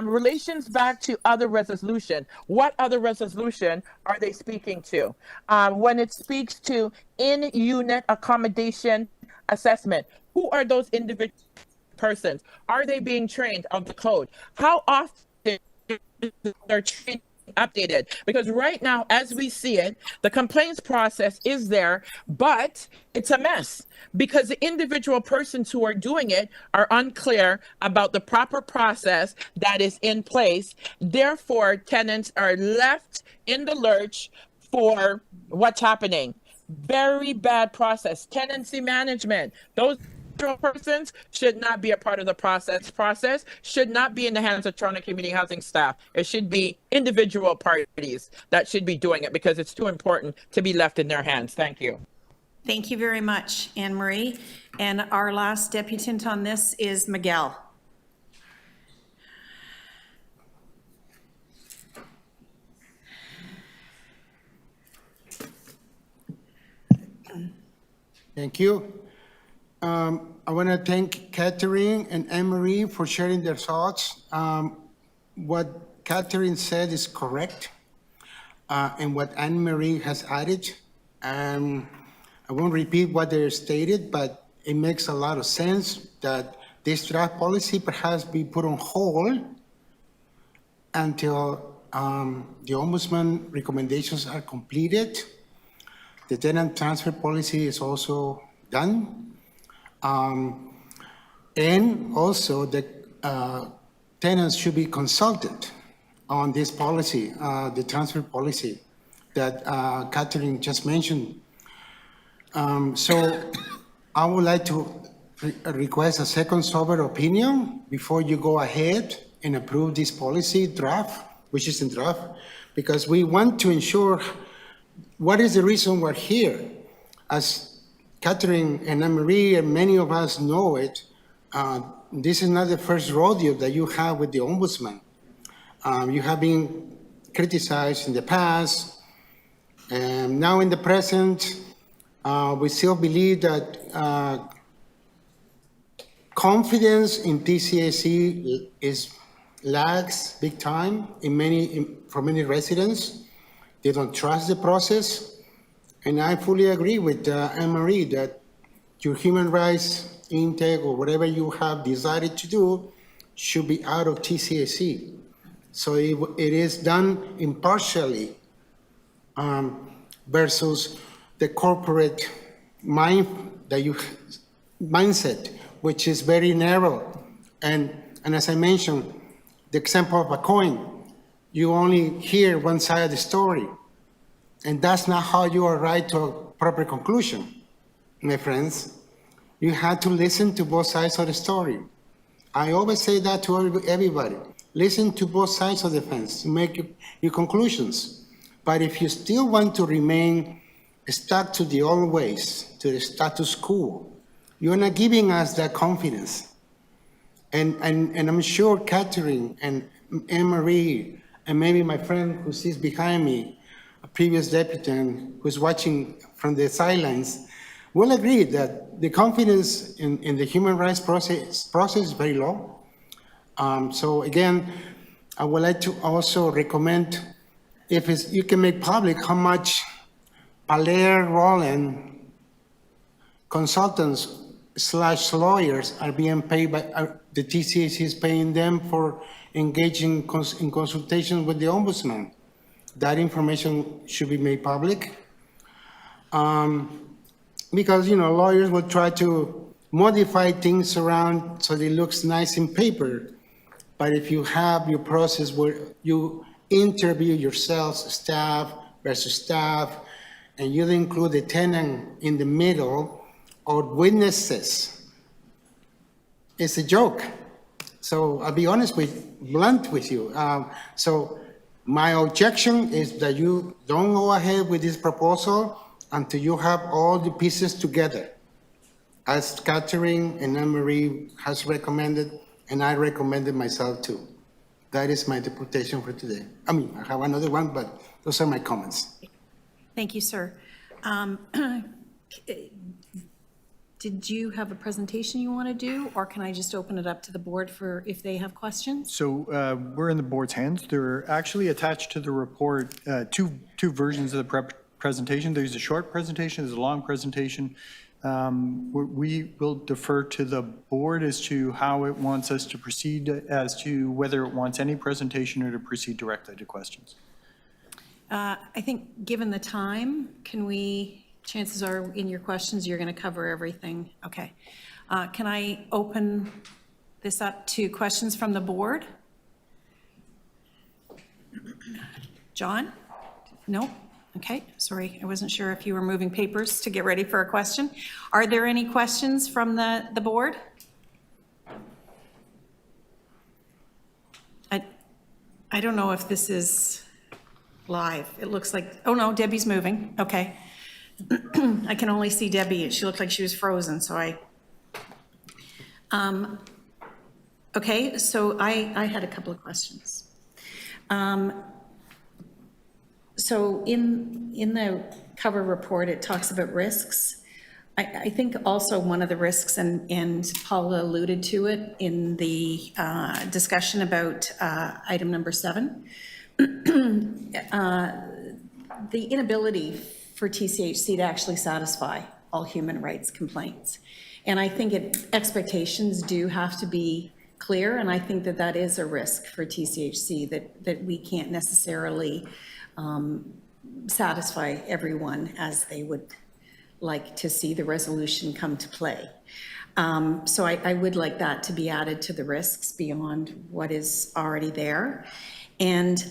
relations back to other resolution. What other resolution are they speaking to? When it speaks to in-unit accommodation assessment, who are those individual persons? Are they being trained on the code? How often is their training updated? Because right now, as we see it, the complaints process is there, but it's a mess because the individual persons who are doing it are unclear about the proper process that is in place. Therefore, tenants are left in the lurch for what's happening. Very bad process. Tenancy management. Those persons should not be a part of the process should not be in the hands of Toronto Community Housing staff. It should be individual parties that should be doing it because it's too important to be left in their hands. Thank you. Thank you very much, Anne Marie. And our last deputant on this is Miguel. Thank you. I want to thank Catherine and Anne-Marie for sharing their thoughts. What Catherine said is correct, and what Anne-Marie has added. I won't repeat what they stated, but it makes a lot of sense that this draft policy perhaps be put on hold until the Ombudsman recommendations are completed. The tenant transfer policy is also done. And also the tenants should be consulted on this policy, the transfer policy that Catherine just mentioned. So I would like to request a second sober opinion before you go ahead and approve this policy draft, which is in draft, because we want to ensure what is the reason we're here. As Catherine and Anne-Marie and many of us know it, this is not the first rodeo that you have with the Ombudsman. You have been criticized in the past, and now in the present, we still believe that confidence in TCHC lags big time for many residents. They don't trust the process. And I fully agree with Anne-Marie that your human rights intake or whatever you have decided to do should be out of TCHC. So it is done impartially versus the corporate mindset, which is very narrow. And as I mentioned, the example of a coin, you only hear one side of the story. And that's not how you arrive to a proper conclusion, my friends. You have to listen to both sides of the story. I always say that to everybody. Listen to both sides of the fence to make your conclusions. But if you still want to remain stuck to the old ways, to the status quo, you're not giving us that confidence. And I'm sure Catherine and Anne-Marie, and maybe my friend who sits behind me, a previous deputy who's watching from the sidelines, will agree that the confidence in the human rights process is very low. So again, I would like to also recommend, if you can make public how much Allaire Roland consultants / lawyers are being paid by the TCHC is paying them for engaging in consultation with the Ombudsman. That information should be made public. Because, lawyers will try to modify things around so it looks nice in paper. But if you have your process where you interview yourselves, staff versus staff, and you include the tenant in the middle or witnesses, it's a joke. So I'll be blunt with you. So my objection is that you don't go ahead with this proposal until you have all the pieces together, as Catherine and Anne Marie has recommended, and I recommended myself too. That is my interpretation for today. I mean, I have another one, but those are my comments. Thank you, sir. Did you have a presentation you want to do, or can I just open it up to the board for if they have questions? So we're in the board's hands. There are actually attached to the report two versions of the presentation. There's a short presentation, there's a long presentation. We will defer to the board as to how it wants us to proceed, as to whether it wants any presentation or to proceed directly to questions. I think, given the time, chances are in your questions, you're going to cover everything. Okay. Can I open this up to questions from the board? John? No? Okay, sorry, I wasn't sure if you were moving papers to get ready for a question. Are there any questions from the board? I don't know if this is live. It looks like, oh no, Debbie's moving. Okay. I can only see Debbie. She looked like she was frozen, so okay, so I had a couple of questions. So in the cover report, it talks about risks. I think also one of the risks, and Paula alluded to it in the discussion about item number 7, the inability for TCHC to actually satisfy all human rights complaints. And I think expectations do have to be clear, and I think that is a risk for TCHC, that we can't necessarily satisfy everyone as they would like to see the resolution come to play. So I would like that to be added to the risks beyond what is already there. And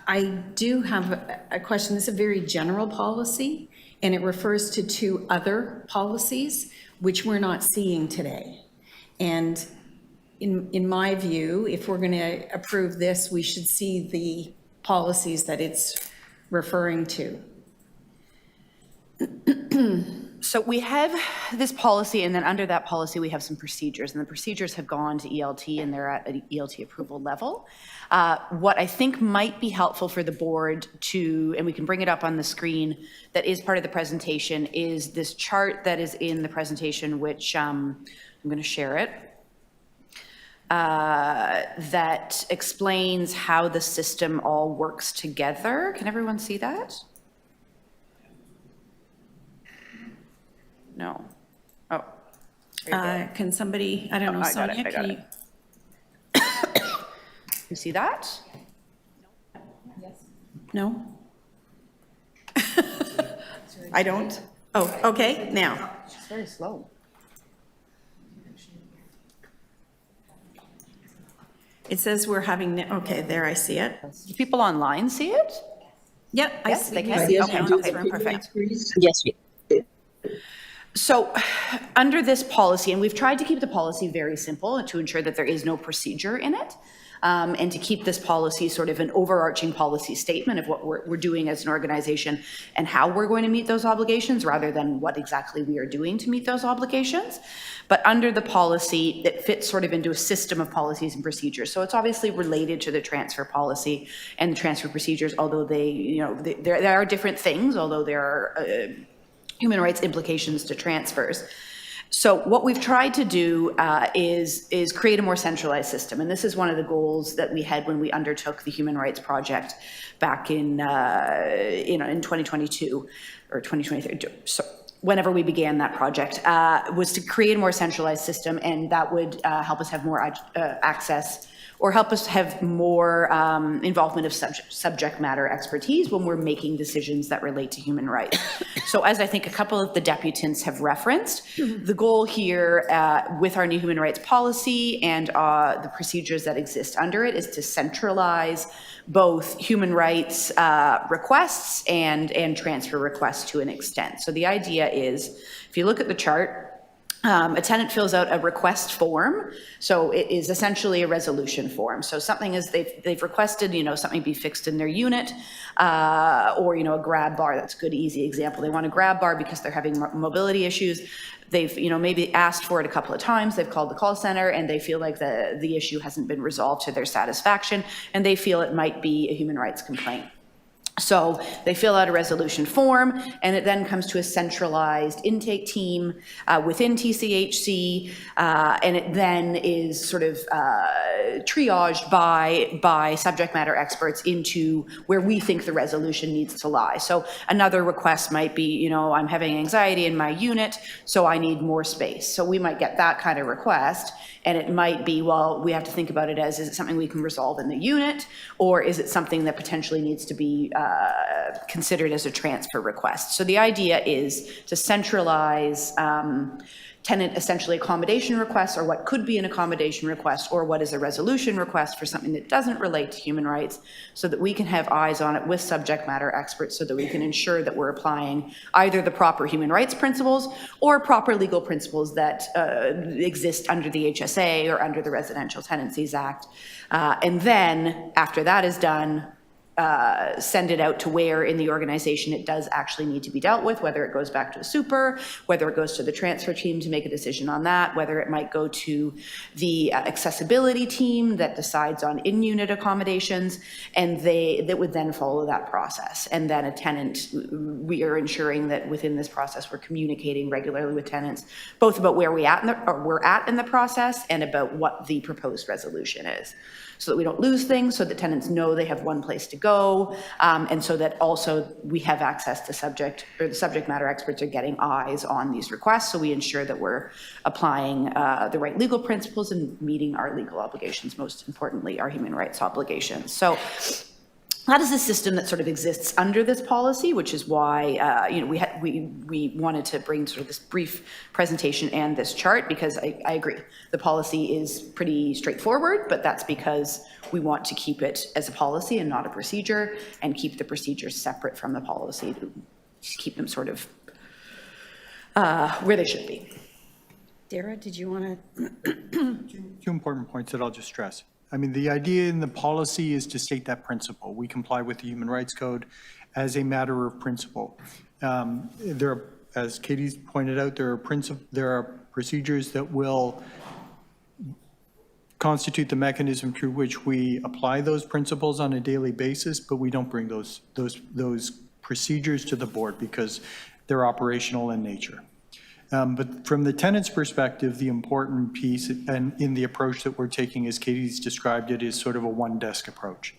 I do have a question. This is a very general policy, and it refers to 2 other policies, which we're not seeing today. And in my view, if we're going to approve this, we should see the policies that it's referring to. So we have this policy, and then under that policy, we have some procedures, and the procedures have gone to ELT, and they're at an ELT approval level. What I think might be helpful for the board to, and we can bring it up on the screen, that is part of the presentation, is this chart that is in the presentation, which I'm going to share it, that explains how the system all works together. Can everyone see that? No. Oh. Can somebody, I don't know, Sonia, can you? You see that? No? I don't? Oh, okay, now. It's very slow. It says we're having, okay, there, I see it. Do people online see it? Yep, I Yes, see. they can. see it Okay, now. okay, perfect. Yes. So under this policy, and we've tried to keep the policy very simple to ensure that there is no procedure in it, and to keep this policy sort of an overarching policy statement of what we're doing as an organization and how we're going to meet those obligations rather than what exactly we are doing to meet those obligations. But under the policy, it fits sort of into a system of policies and procedures. So it's obviously related to the transfer policy and the transfer procedures, although there are different things, although there are human rights implications to transfers. So what we've tried to do is create a more centralized system. And this is one of the goals that we had when we undertook the Human Rights Project back in 2022 or 2023. So whenever we began that project, was to create a more centralized system, and that would help us have more access or help us have more involvement of subject matter expertise when we're making decisions that relate to human rights. So as I think a couple of the deputants have referenced, the goal here with our new human rights policy and the procedures that exist under it is to centralize both human rights requests and transfer requests to an extent. So the idea is, if you look at the chart, a tenant fills out a request form. So it is essentially a resolution form. So something is they've requested, something be fixed in their unit, or, a grab bar. That's a good, easy example. They want a grab bar because they're having mobility issues. They've, maybe asked for it a couple of times. They've called the call center and they feel like the issue hasn't been resolved to their satisfaction, and they feel it might be a human rights complaint. So they fill out a resolution form, and it then comes to a centralized intake team within TCHC, and it then is sort of triaged by subject matter experts into where we think the resolution needs to lie. So another request might be, I'm having anxiety in my unit, so I need more space. So we might get that kind of request, and it might be, well, we have to think about it as, is it something we can resolve in the unit, or is it something that potentially needs to be considered as a transfer request? So the idea is to centralize tenant essentially accommodation requests, or what could be an accommodation request, or what is a resolution request for something that doesn't relate to human rights, so that we can have eyes on it with subject matter experts, so that we can ensure that we're applying either the proper human rights principles or proper legal principles that exist under the HSA or under the Residential Tenancies Act. And then after that is done, send it out to where in the organization it does actually need to be dealt with, whether it goes back to a super, whether it goes to the transfer team to make a decision on that, whether it might go to the accessibility team that decides on in-unit accommodations, and that would then follow that process. And then a tenant, we are ensuring that within this process we're communicating regularly with tenants, both about where we're at in the process and about what the proposed resolution is, so that we don't lose things, so that tenants know they have one place to go, and so that also we have access to the subject matter experts are getting eyes on these requests, so we ensure that we're applying the right legal principles and meeting our legal obligations, most importantly, our human rights obligations. So that is a system that sort of exists under this policy, which is why we wanted to bring sort of this brief presentation and this chart, because I agree, the policy is pretty straightforward, but that's because we want to keep it as a policy and not a procedure, and keep the procedures separate from the policy to keep them sort of where they should be. Dara, did you want to? Two important points that I'll just stress. I mean, the idea in the policy is to state that principle. We comply with the Human Rights Code as a matter of principle. There are, as Katie's pointed out, there are procedures that will constitute the mechanism through which we apply those principles on a daily basis, but we don't bring those procedures to the board because they're operational in nature. But from the tenant's perspective, the important piece and in the approach that we're taking, as Katie's described it, is sort of a one-desk approach.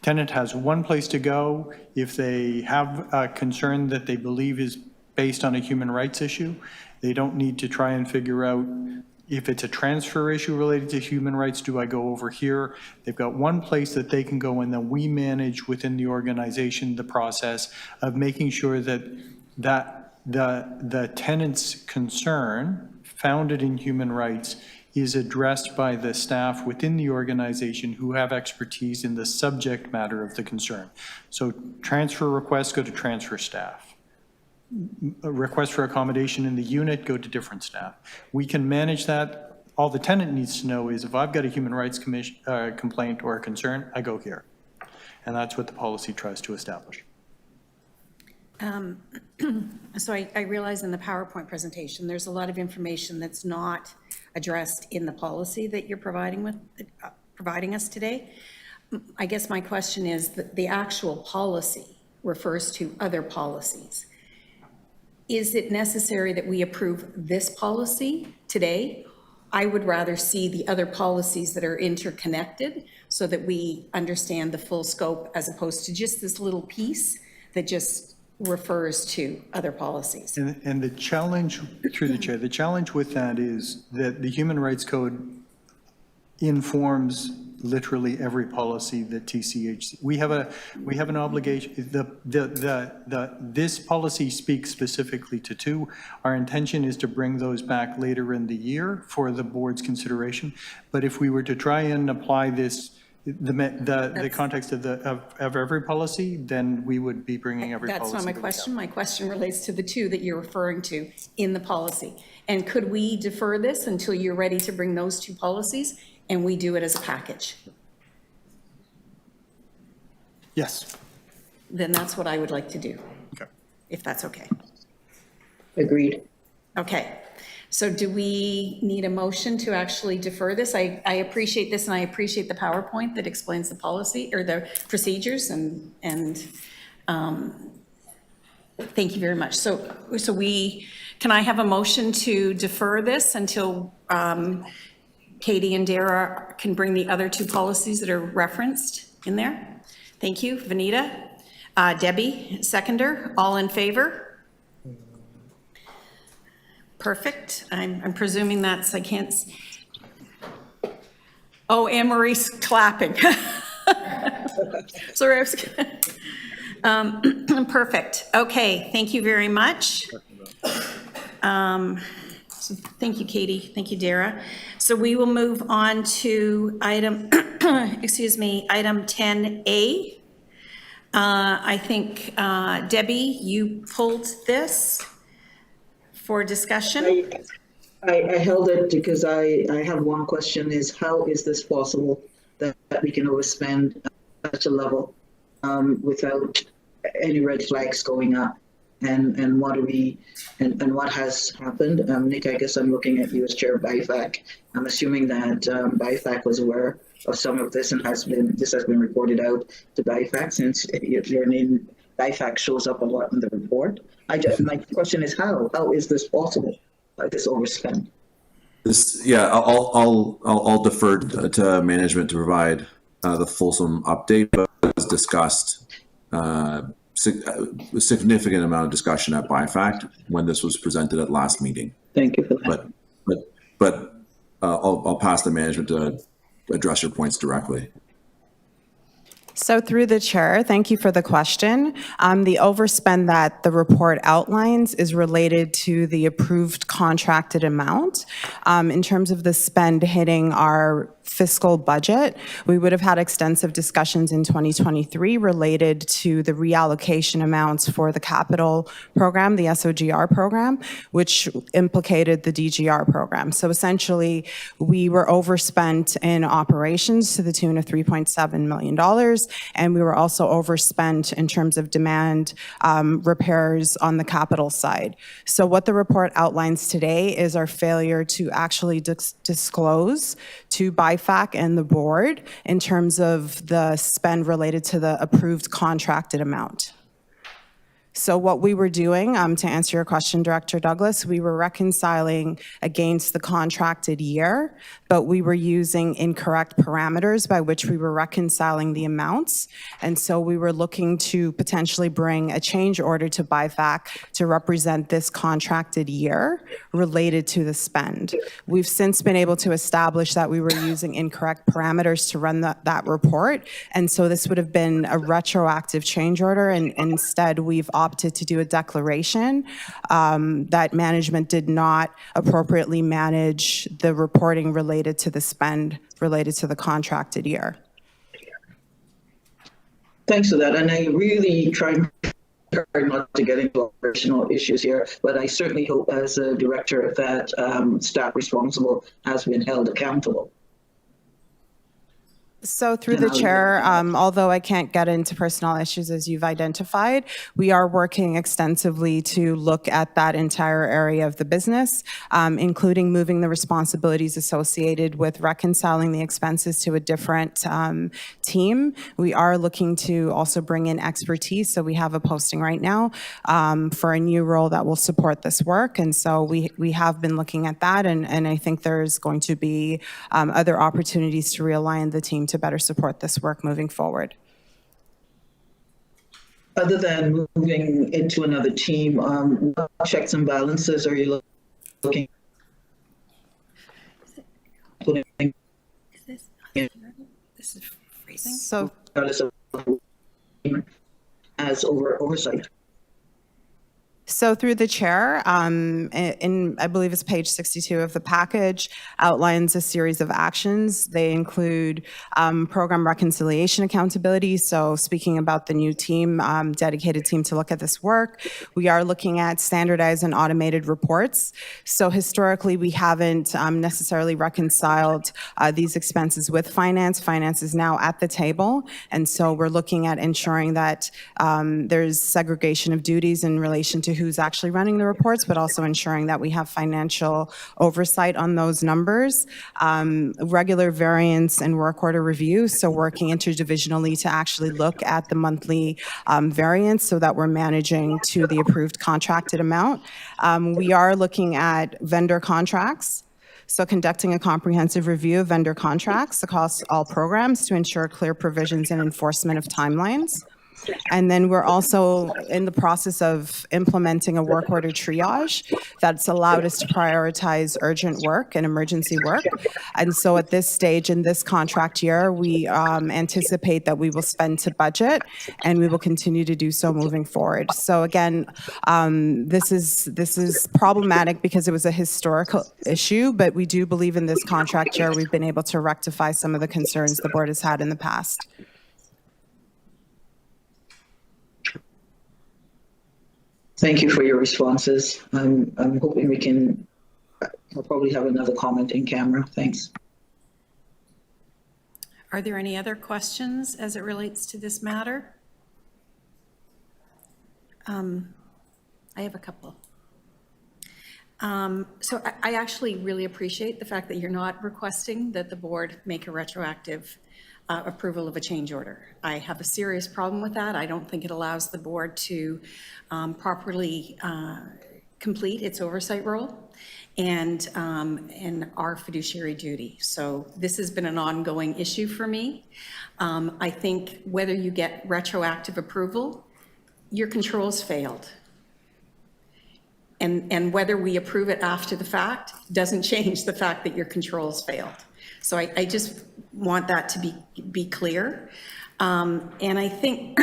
Tenant has one place to go. If they have a concern that they believe is based on a human rights issue, they don't need to try and figure out if it's a transfer issue related to human rights, do I go over here? They've got one place that they can go, and then we manage within the organization the process of making sure that the tenant's concern founded in human rights is addressed by the staff within the organization who have expertise in the subject matter of the concern. So transfer requests go to transfer staff. A request for accommodation in the unit go to different staff. We can manage that. All the tenant needs to know is if I've got a human rights complaint or a concern, I go here. And that's what the policy tries to establish. So I realize in the PowerPoint presentation, there's a lot of information that's not addressed in the policy that you're providing us today. I guess my question is that the actual policy refers to other policies. Is it necessary that we approve this policy today? I would rather see the other policies that are interconnected so that we understand the full scope, as opposed to just this little piece that just refers to other policies. And the challenge, through the chair, the challenge with that is that the Human Rights Code informs literally every policy that TCHC, we have an obligation, this policy speaks specifically to two. Our intention is to bring those back later in the year for the board's consideration. But if we were to try and apply this, the context of every policy, then we would be bringing every policy. That's not my question. My question relates to the two that you're referring to in the policy. And could we defer this until you're ready to bring those two policies and we do it as a package? Yes. Then that's what I would like to do. Okay. If that's okay. Agreed. Okay. So do we need a motion to actually defer this? I appreciate this, and I appreciate the PowerPoint that explains the policy or the procedures, and thank you very much. So can I have a motion to defer this until Katie and Dara can bring the other two policies that are referenced in there? Thank you. Vanita, Debbie, seconder, all in favor? Perfect. I'm presuming that's, I can't. Oh, Anne Marie's clapping. Sorry, I was. Perfect. Okay, thank you very much. So thank you, Katie. Thank you, Dara. So we will move on to item, excuse me, item 10A. I think, Debbie, you pulled this for discussion? I held it because I have one question, is how is this possible that we can overspend at such a level without any red flags going up? And what do we, and what has happened? Nick, I guess I'm looking at you as chair of BIFAC. I'm assuming that BIFAC was aware of some of this and this has been reported out to BIFAC, since your name BIFAC shows up a lot in the report. My question is how is this possible, this overspend? I'll defer to management to provide the fulsome update, but as discussed, a significant amount of discussion at BIFAC when this was presented at last meeting. Thank you for that. But I'll pass to management to address your points directly. So through the chair, thank you for the question. The overspend that the report outlines is related to the approved contracted amount. In terms of the spend hitting our fiscal budget, we would have had extensive discussions in 2023 related to the reallocation amounts for the capital program, the SOGR program, which implicated the DGR program. So essentially, we were overspent in operations to the tune of $3.7 million, and we were also overspent in terms of demand repairs on the capital side. So what the report outlines today is our failure to actually disclose to BIFAC and the board in terms of the spend related to the approved contracted amount. So what we were doing, to answer your question, Director Douglas, we were reconciling against the contracted year, but we were using incorrect parameters by which we were reconciling the amounts. And so we were looking to potentially bring a change order to BIFAC to represent this contracted year related to the spend. We've since been able to establish that we were using incorrect parameters to run that report. And so this would have been a retroactive change order, and instead we've opted to do a declaration that management did not appropriately manage the reporting related to the spend related to the contracted year. Thanks for that. And I really try hard not to get into operational issues here, but I certainly hope as a director that staff responsible has been held accountable. So through the chair, although I can't get into personnel issues as you've identified, we are working extensively to look at that entire area of the business, including moving the responsibilities associated with reconciling the expenses to a different team. We are looking to also bring in expertise. So we have a posting right now for a new role that will support this work. And so we have been looking at that. And I think there's going to be other opportunities to realign the team to better support this work moving forward. Other than moving into another team, what checks and balances are you looking at? This is phrasing. So regardless of as oversight. So through the chair, in, I believe it's page 62 of the package, outlines a series of actions. They include program reconciliation accountability. So speaking about the new team, dedicated team to look at this work, we are looking at standardized and automated reports. So historically, we haven't necessarily reconciled these expenses with finance. Finance is now at the table. And so we're looking at ensuring that there's segregation of duties in relation to who's actually running the reports, but also ensuring that we have financial oversight on those numbers. Regular variance and work order review, so working interdivisionally to actually look at the monthly variance so that we're managing to the approved contracted amount. We are looking at vendor contracts. So conducting a comprehensive review of vendor contracts across all programs to ensure clear provisions and enforcement of timelines. And then we're also in the process of implementing a work order triage that's allowed us to prioritize urgent work and emergency work. And so at this stage in this contract year, we anticipate that we will spend to budget, and we will continue to do so moving forward. So again, this is problematic because it was a historical issue, but we do believe in this contract year we've been able to rectify some of the concerns the board has had in the past. Thank you for your responses. I'm hoping we can, I'll probably have another comment in camera. Thanks. Are there any other questions as it relates to this matter? I have a couple. So I actually really appreciate the fact that you're not requesting that the board make a retroactive approval of a change order. I have a serious problem with that. I don't think it allows the board to properly complete its oversight role and our fiduciary duty. So this has been an ongoing issue for me. I think whether you get retroactive approval, your controls failed. And whether we approve it after the fact doesn't change the fact that your controls failed. So I just want that to be clear. And I think,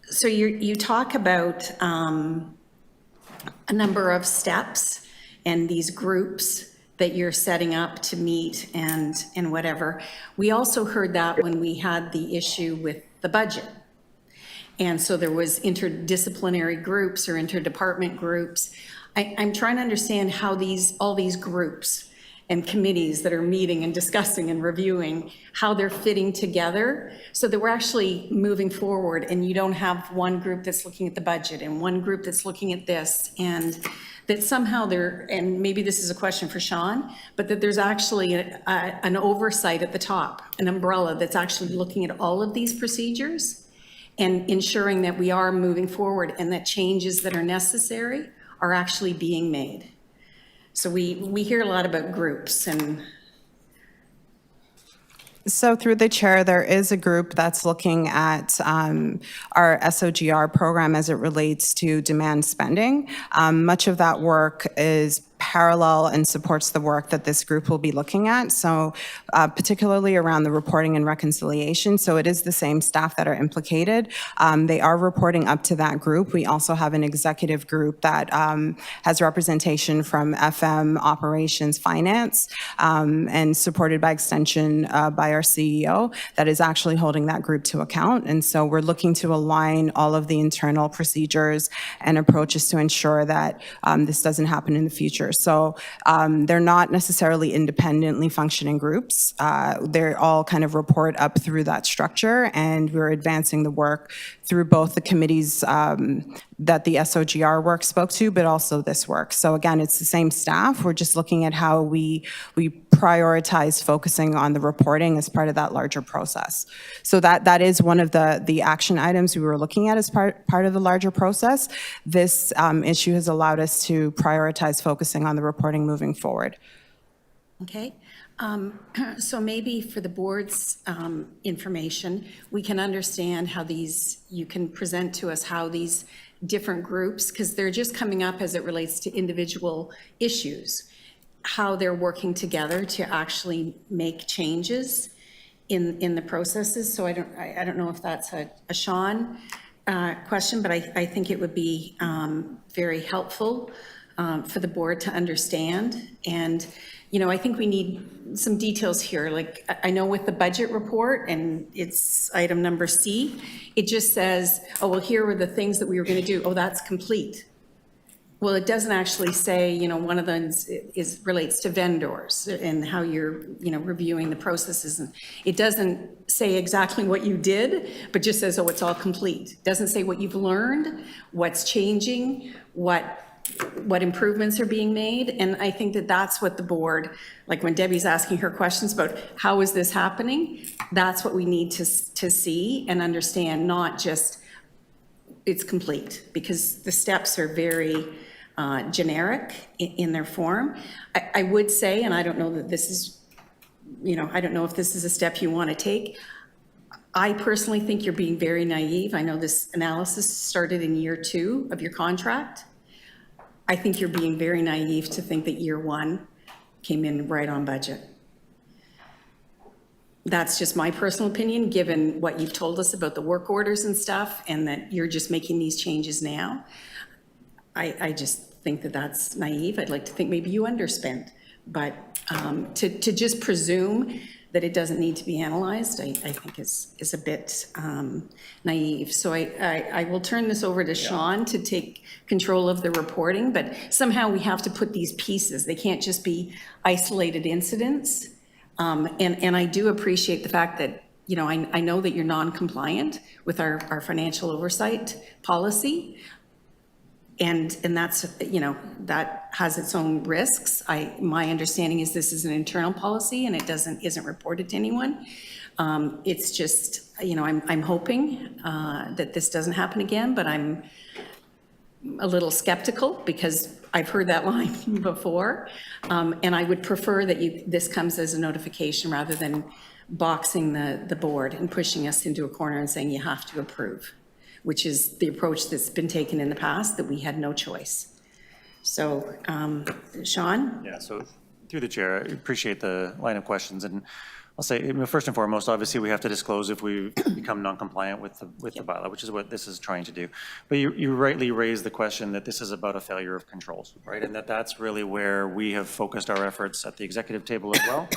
so you talk about a number of steps and these groups that you're setting up to meet and whatever. We also heard that when we had the issue with the budget. And so there was interdisciplinary groups or interdepartment groups. I'm trying to understand how all these groups and committees that are meeting and discussing and reviewing, how they're fitting together so that we're actually moving forward and you don't have one group that's looking at the budget and one group that's looking at this, and that somehow and maybe this is a question for Sean, but that there's actually an oversight at the top, an umbrella that's actually looking at all of these procedures and ensuring that we are moving forward and that changes that are necessary are actually being made. So we hear a lot about groups and. So through the chair, there is a group that's looking at our SOGR program as it relates to demand spending. Much of that work is parallel and supports the work that this group will be looking at. So particularly around the reporting and reconciliation. So it is the same staff that are implicated. They are reporting up to that group. We also have an executive group that has representation from FM, operations, finance, and supported by extension by our CEO that is actually holding that group to account. And so we're looking to align all of the internal procedures and approaches to ensure that this doesn't happen in the future. So they're not necessarily independently functioning groups. They're all kind of report up through that structure, and we're advancing the work through both the committees that the SOGR work spoke to, but also this work. So again, it's the same staff. We're just looking at how we prioritize focusing on the reporting as part of that larger process. So that is one of the action items we were looking at as part of the larger process. This issue has allowed us to prioritize focusing on the reporting moving forward. Okay. So maybe for the board's information, we can understand how you can present to us how these different groups, because they're just coming up as it relates to individual issues, how they're working together to actually make changes in the processes. So I don't know if that's a Sean question, but I think it would be very helpful for the board to understand. And, you know, I think we need some details here. Like, I know with the budget report, and it's item number C, it just says, oh, well, here were the things that we were going to do. Oh, that's complete. Well, it doesn't actually say, you know, one of them relates to vendors and how you're, you know, reviewing the processes. And it doesn't say exactly what you did, but just says, oh, it's all complete. It doesn't say what you've learned, what's changing, what improvements are being made. And I think that that's what the board, like when Debbie's asking her questions about how is this happening, that's what we need to see and understand, not just it's complete, because the steps are very generic in their form. I would say, and I don't know that this is, you know, I don't know if this is a step you want to take. I personally think you're being very naive. I know this analysis started in year 2 of your contract. I think you're being very naive to think that year 1 came in right on budget. That's just my personal opinion, given what you've told us about the work orders and stuff, and that you're just making these changes now. I just think that that's naive. I'd like to think maybe you underspent, but to just presume that it doesn't need to be analyzed, I think is a bit naive. So I will turn this over to Sean to take control of the reporting, but somehow we have to put these pieces. They can't just be isolated incidents. And I do appreciate the fact that, you know, I know that you're non-compliant with our financial oversight policy. And that's, you know, that has its own risks. My understanding is this is an internal policy and it isn't reported to anyone. It's just, you know, I'm hoping that this doesn't happen again, but I'm a little skeptical because I've heard that line before. And I would prefer that this comes as a notification rather than boxing the board and pushing us into a corner and saying you have to approve, which is the approach that's been taken in the past, that we had no choice. So, Sean? Yeah, so through the chair, I appreciate the line of questions. And I'll say, first and foremost, obviously, we have to disclose if we become non-compliant with the bylaw, which is what this is trying to do. But you rightly raised the question that this is about a failure of controls, right? And that's really where we have focused our efforts at the executive table as well,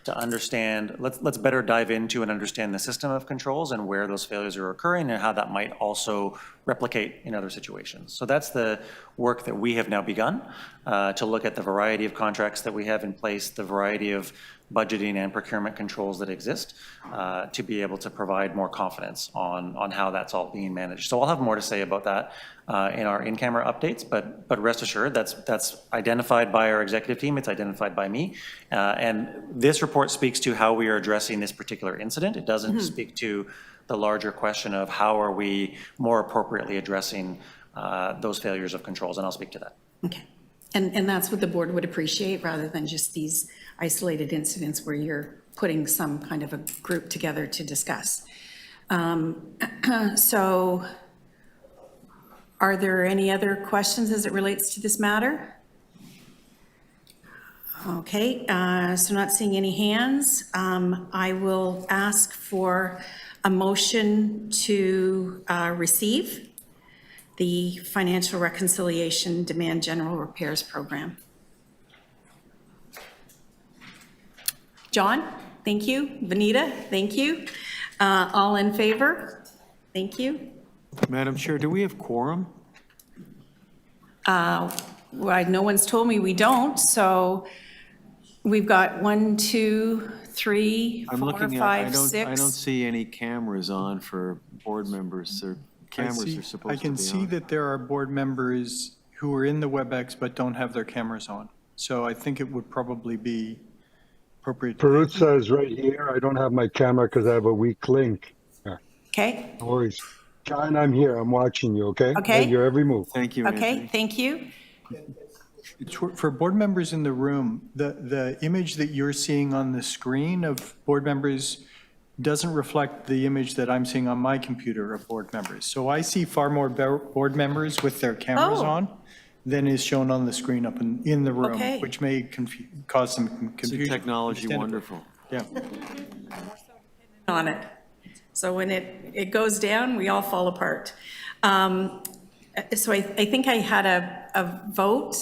to understand, let's better dive into and understand the system of controls and where those failures are occurring and how that might also replicate in other situations. So that's the work that we have now begun, to look at the variety of contracts that we have in place, the variety of budgeting and procurement controls that exist, to be able to provide more confidence on how that's all being managed. So I'll have more to say about that in our in-camera updates, but rest assured that's identified by our executive team, it's identified by me, and this report speaks to how we are addressing this particular incident. It doesn't speak to the larger question of how are we more appropriately addressing those failures of controls, and I'll speak to that. Okay. And that's what the board would appreciate, rather than just these isolated incidents where you're putting some kind of a group together to discuss. So are there any other questions as it relates to this matter? Okay, so not seeing any hands. I will ask for a motion to receive the Financial Reconciliation Demand General Repairs Program. John, thank you. Vanita, thank you. All in favor? Thank you. Madam Chair, do we have quorum? Well, no one's told me we don't, so we've got 1, 2, 3, 4, 5, 6. I don't see any cameras on for board members. Their cameras are supposed to be on. I can see that there are board members who are in the WebEx but don't have their cameras on. So I think it would probably be appropriate. Peruzza is right here. I don't have my camera because I have a weak link. Okay. No worries. John, I'm here. I'm watching you, okay? Okay. Your every move. Thank you, Okay, Anthony. thank you. For board members in the room, the image that you're seeing on the screen of board members doesn't reflect the image that I'm seeing on my computer of board members. So I see far more board members with their cameras on than is shown on the screen up in the room, Okay. which may cause some confusion. Technology wonderful. Yeah. on it. So when it goes down, we all fall apart. So I think I had a vote.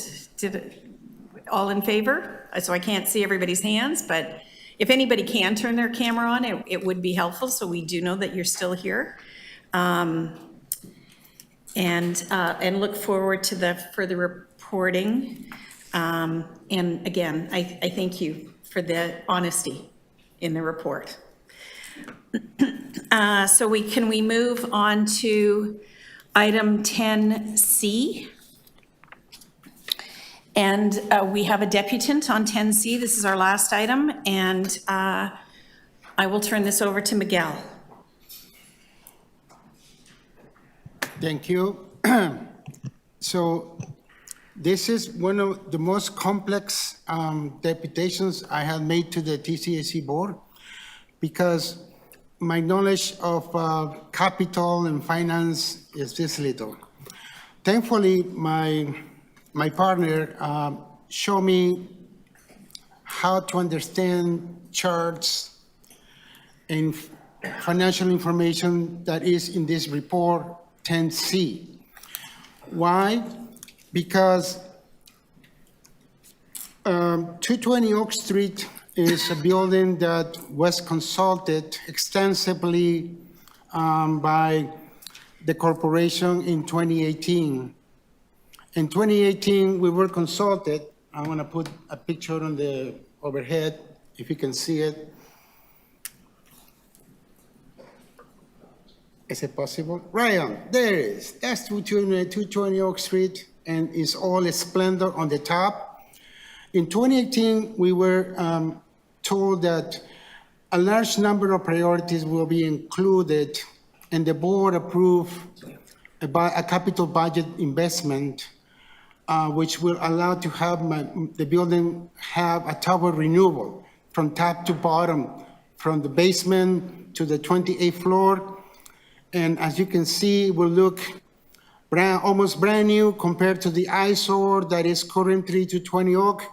All in favor? So I can't see everybody's hands, but if anybody can turn their camera on, it would be helpful, so we do know that you're still here. And look forward to the further reporting. And again, I thank you for the honesty in the report. So can we move on to item 10C? And we have a deputant on 10C. This is our last item, and I will turn this over to Miguel. Thank you. So this is one of the most complex deputations I have made to the TCHC board, because my knowledge of capital and finance is this little. Thankfully, my partner showed me how to understand charts and financial information that is in this report 10C. Why? Because 220 Oak Street is a building that was consulted extensively by the corporation in 2018. In 2018, we were consulted. I want to put a picture on the overhead, if you can see it. Is it possible? Right on, there it is. That's 220 Oak Street, and it's all splendor on the top. In 2018, we were told that a large number of priorities will be included, and the board approved a capital budget investment which will allow to have the building have a tower renewal from top to bottom, from the basement to the 28th floor. And as you can see, it will look almost brand new compared to the eyesore that is currently 220 Oak.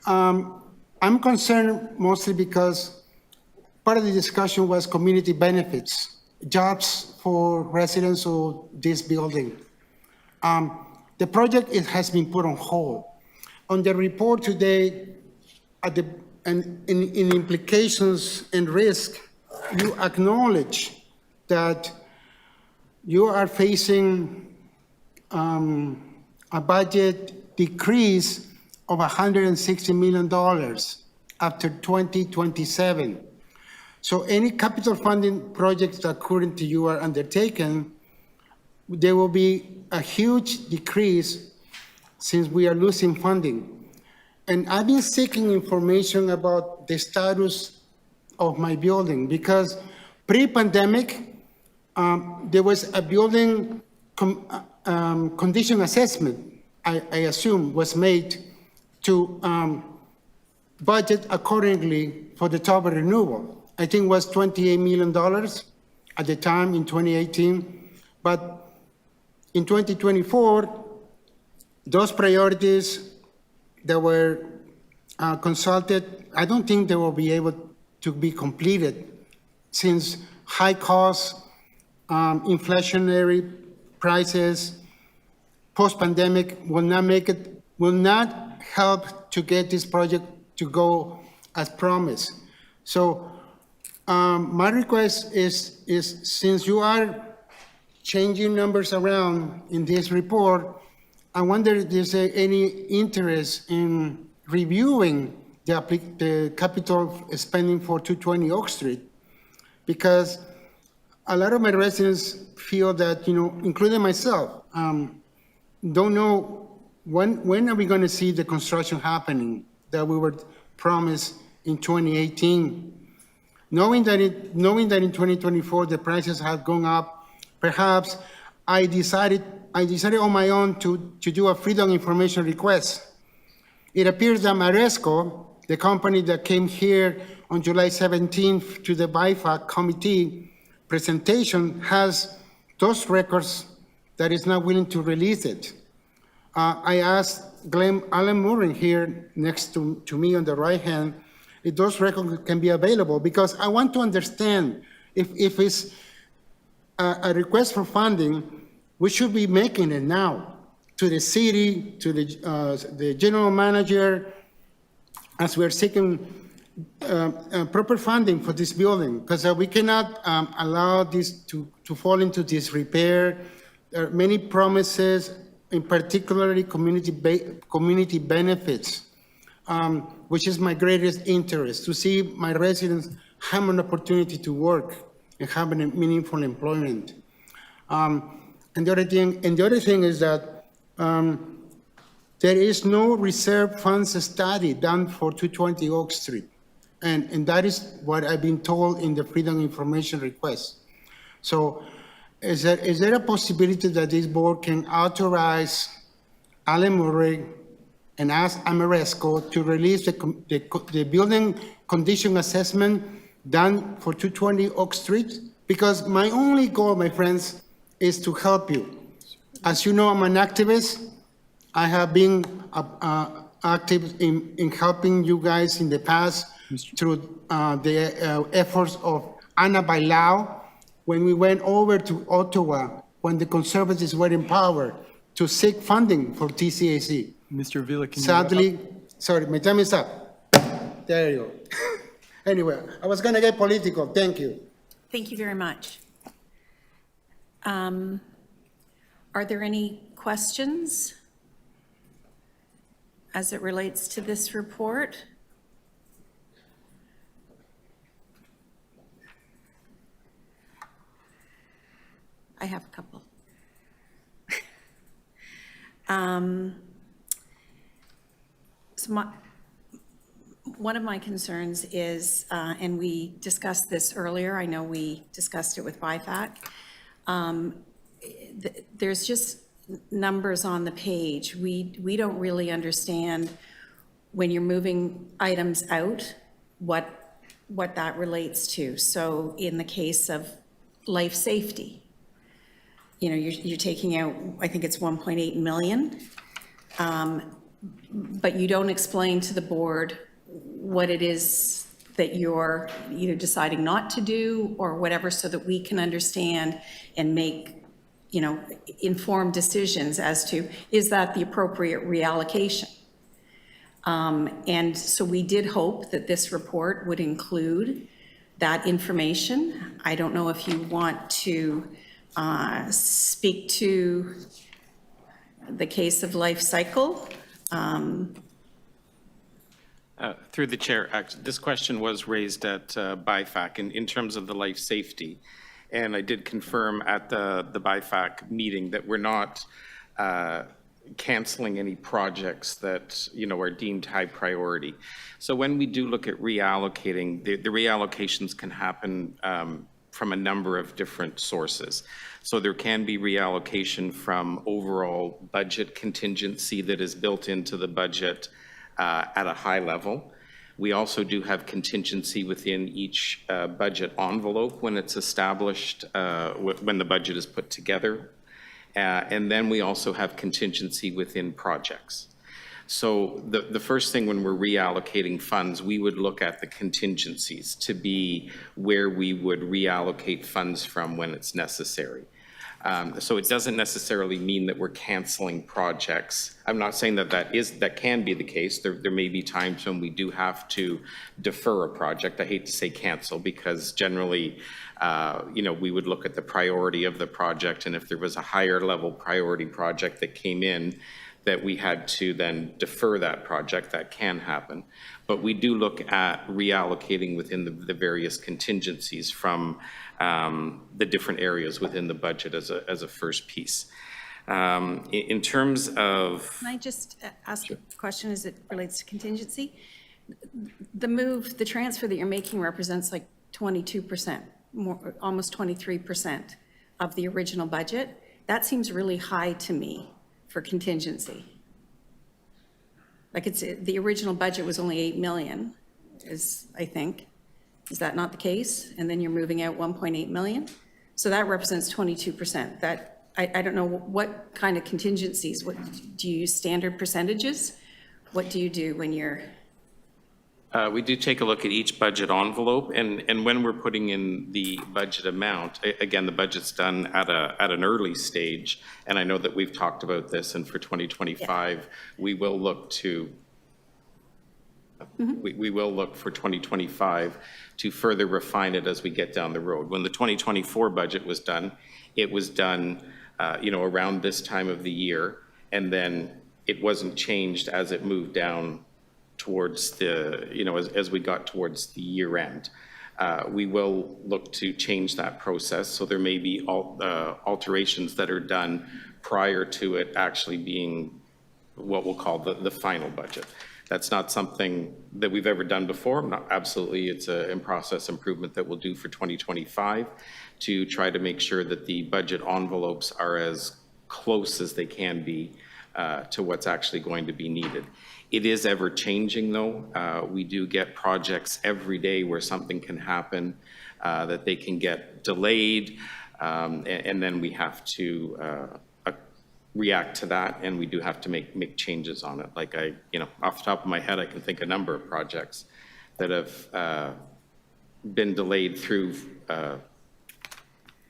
I'm concerned mostly because part of the discussion was community benefits, jobs for residents of this building. The project has been put on hold. On the report today, in implications and risk, you acknowledge that you are facing a budget decrease of $160 million after 2027. So any capital funding projects that currently you are undertaken, there will be a huge decrease since we are losing funding. And I've been seeking information about the status of my building, because pre-pandemic, there was a building condition assessment, I assume, was made to budget accordingly for the tower renewal. I think it was $28 million at the time in 2018. But in 2024, those priorities that were consulted, I don't think they will be able to be completed, since high costs, inflationary prices, post-pandemic will not help to get this project to go as promised. So my request is since you are changing numbers around in this report, I wonder if there's any interest in reviewing the capital spending for 220 Oak Street, because a lot of my residents feel that, including myself, don't know when are we going to see the construction happening that we were promised in 2018. Knowing that in 2024 the prices have gone up, perhaps I decided on my own to do a freedom information request. It appears that Maresco, the company that came here on July 17th to the BIFAC committee presentation, has those records that is not willing to release it. I asked Alan Murray here next to me on the right hand if those records can be available, because I want to understand if it's a request for funding, we should be making it now to the city, to the general manager, as we're seeking proper funding for this building, because we cannot allow this to fall into disrepair. There are many promises, in particularly community benefits, which is my greatest interest, to see my residents have an opportunity to work and have a meaningful employment. And the other thing is that there is no reserve funds study done for 220 Oak Street. And that is what I've been told in the Freedom Information request. So is there a possibility that this board can authorize Alan Murray and ask Ameresco to release the building condition assessment done for 220 Oak Street? Because my only goal, my friends, is to help you. As you know, I'm an activist. I have been active in helping you guys in the past through the efforts of Ana Bailao, when we went over to Ottawa, when the Conservatives were in power, to seek funding for TCHC. Mr. Villa, can you Sadly, sorry, my time is up. There you go. Anyway, I was going to get political. Thank you. Thank you very much. Are there any questions as it relates to this report? I have a couple. So one of my concerns is, and we discussed this earlier, I know we discussed it with BIFAC, there's just numbers on the page. We don't really understand when you're moving items out, what that relates to. So in the case of life safety, you know, you're taking out, I think it's 1.8 million, but you don't explain to the board what it is that you're either deciding not to do or whatever, so that we can understand and make, you know, informed decisions as to, is that the appropriate reallocation? And so we did hope that this report would include that information. I don't know if you want to speak to the case of life cycle. Through the chair, this question was raised at BIFAC in terms of the life safety. And I did confirm at the BIFAC meeting that we're not canceling any projects that, you know, are deemed high priority. So when we do look at reallocating, the reallocations can happen from a number of different sources. So there can be reallocation from overall budget contingency that is built into the budget at a high level. We also do have contingency within each budget envelope when it's established, when the budget is put together. And then we also have contingency within projects. So the first thing when we're reallocating funds, we would look at the contingencies to be where we would reallocate funds from when it's necessary. So it doesn't necessarily mean that we're canceling projects. I'm not saying that that can be the case. There may be times when we do have to defer a project. I hate to say cancel, because generally, you know, we would look at the priority of the project, and if there was a higher level priority project that came in, that we had to then defer that project, that can happen. But we do look at reallocating within the various contingencies from the different areas within the budget as a first piece. In terms of... Can I just ask a question as it relates to contingency? The transfer that you're making represents like 22%, more, almost 23% of the original budget. That seems really high to me for contingency. Like the original budget was only 8 million, I think. Is that not the case? And then you're moving out 1.8 million? So that represents 22%. I don't know what kind of contingencies. What do you use, standard percentages? What do you do when you're... We do take a look at each budget envelope, and when we're putting in the budget amount, again, the budget's done at an early stage, and I know that we've talked about this, and for 2025, we will look to, we will look for 2025 to further refine it as we get down the road. When the 2024 budget was done, it was done, around this time of the year, and then it wasn't changed as it moved down towards the, as we got towards the year end. We will look to change that process, so there may be alterations that are done prior to it actually being what we'll call the final budget. That's not something that we've ever done before. Absolutely, it's a in-process improvement that we'll do for 2025 to try to make sure that the budget envelopes are as close as they can be to what's actually going to be needed. It is ever changing though. We do get projects every day where something can happen, that they can get delayed, and then we have to react to that, and we do have to make changes on it. Like off the top of my head, I can think a number of projects that have been delayed through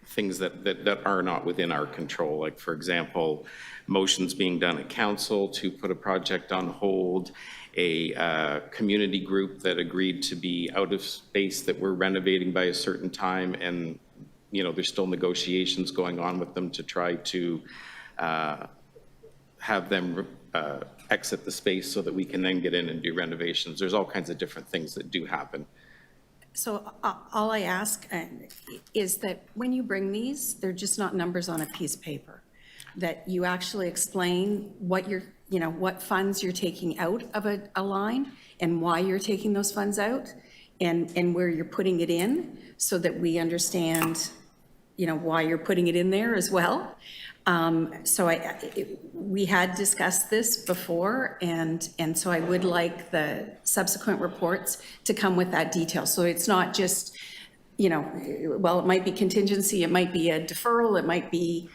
things that are not within our control. Like, for example, motions being done at council to put a project on hold, a community group that agreed to be out of space that we're renovating by a certain time, and there's still negotiations going on with them to try to have them exit the space so that we can then get in and do renovations. There's all kinds of different things that do happen. So all I ask is that when you bring these, they're just not numbers on a piece of paper, that you actually explain what what funds you're taking out of a line and why you're taking those funds out and where you're putting it in, so that we understand, why you're putting it in there as well. So we had discussed this before, and so I would like the subsequent reports to come with that detail. So it's not just, well, it might be contingency, it might be a deferral, it might be,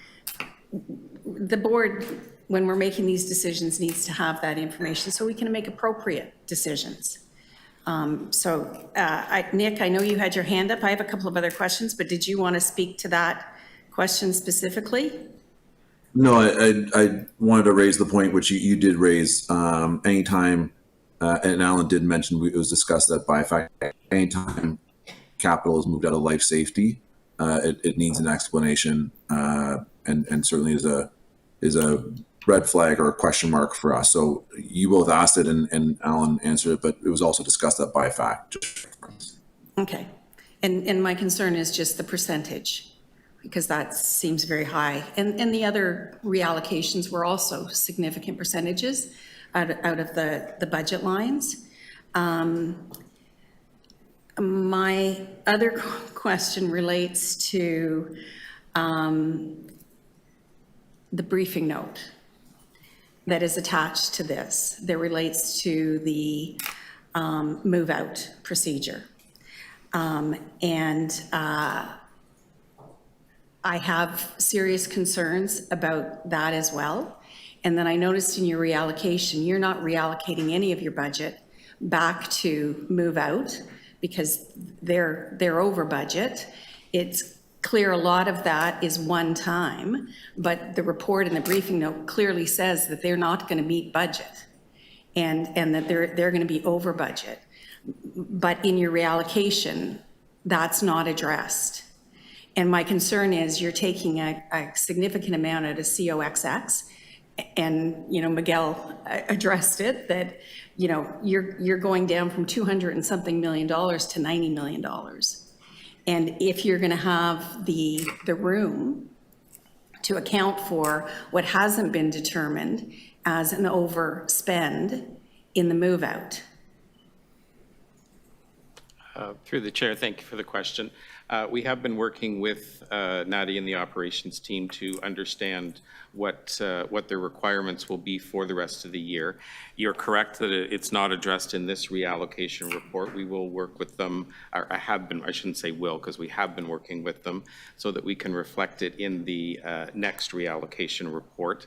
the board, when we're making these decisions, needs to have that information so we can make appropriate decisions. Nick, I know you had your hand up. I have a couple of other questions, but did you want to speak to that question specifically? No, I wanted to raise the point which you did raise. Anytime, and Alan did mention, it was discussed that by fact, anytime capital is moved out of life safety, it needs an explanation, and certainly is a red flag or a question mark for us. So you both asked it, and Alan answered it, but it was also discussed that by fact. Okay, and my concern is just the percentage, because that seems very high. And the other reallocations were also significant percentages out of the budget lines. My other question relates to the briefing note that is attached to this, that relates to the move-out procedure. I have serious concerns about that as well. And then I noticed in your reallocation, you're not reallocating any of your budget back to move out because they're over budget. It's clear a lot of that is one time, but the report and the briefing note clearly says that they're not going to meet budget and that they're going to be over budget. But in your reallocation, that's not addressed. And my concern is you're taking a significant amount out of COXX, and, Miguel addressed it, that, you're going down from $200 and something million to $90 million. And if you're going to have the room to account for what hasn't been determined as an overspend in the move out. Through the chair, thank you for the question. We have been working with Nadia and the operations team to understand what their requirements will be for the rest of the year. You're correct that it's not addressed in this reallocation report. We will work with them, or I shouldn't say will, because we have been working with them so that we can reflect it in the next reallocation report.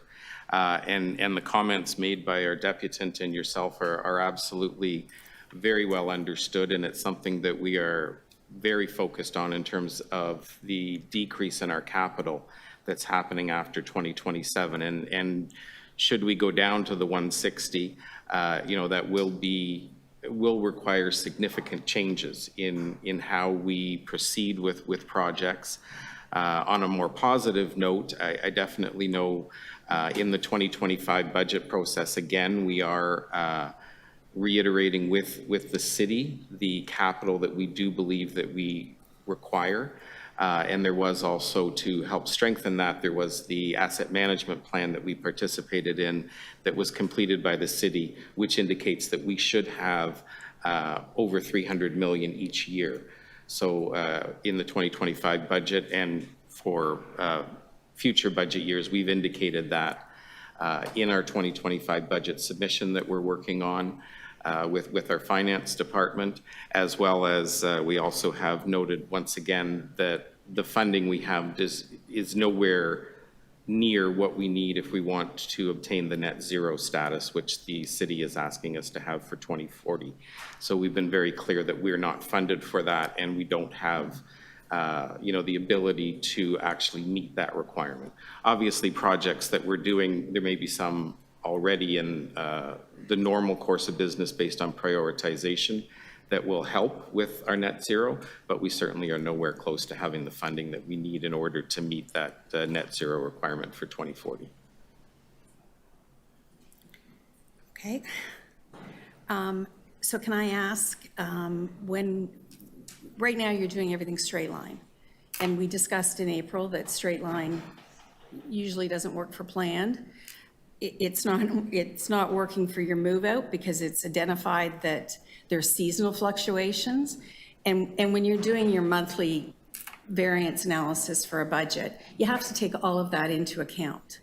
And the comments made by our deputant and yourself are absolutely very well understood, and it's something that we are very focused on in terms of the decrease in our capital that's happening after 2027. And should we go down to the 160, that will require significant changes in how we proceed with projects. On a more positive note, I definitely know in the 2025 budget process, again, we are reiterating with the city the capital that we do believe that we require. And there was also, to help strengthen that, there was the asset management plan that we participated in that was completed by the city, which indicates that we should have over 300 million each year. So in the 2025 budget and for future budget years, we've indicated that in our 2025 budget submission that we're working on with our finance department, as well as we also have noted once again that the funding we have is nowhere near what we need if we want to obtain the net zero status, which the city is asking us to have for 2040. So we've been very clear that we're not funded for that, and we don't have the ability to actually meet that requirement. Obviously, projects that we're doing, there may be some already in the normal course of business based on prioritization that will help with our net zero, but we certainly are nowhere close to having the funding that we need in order to meet that net zero requirement for 2040. Okay. So can I ask, right now you're doing everything straight line, and we discussed in April that straight line usually doesn't work for planned. It's not working for your move out because it's identified that there's seasonal fluctuations. And when you're doing your monthly variance analysis for a budget, you have to take all of that into account,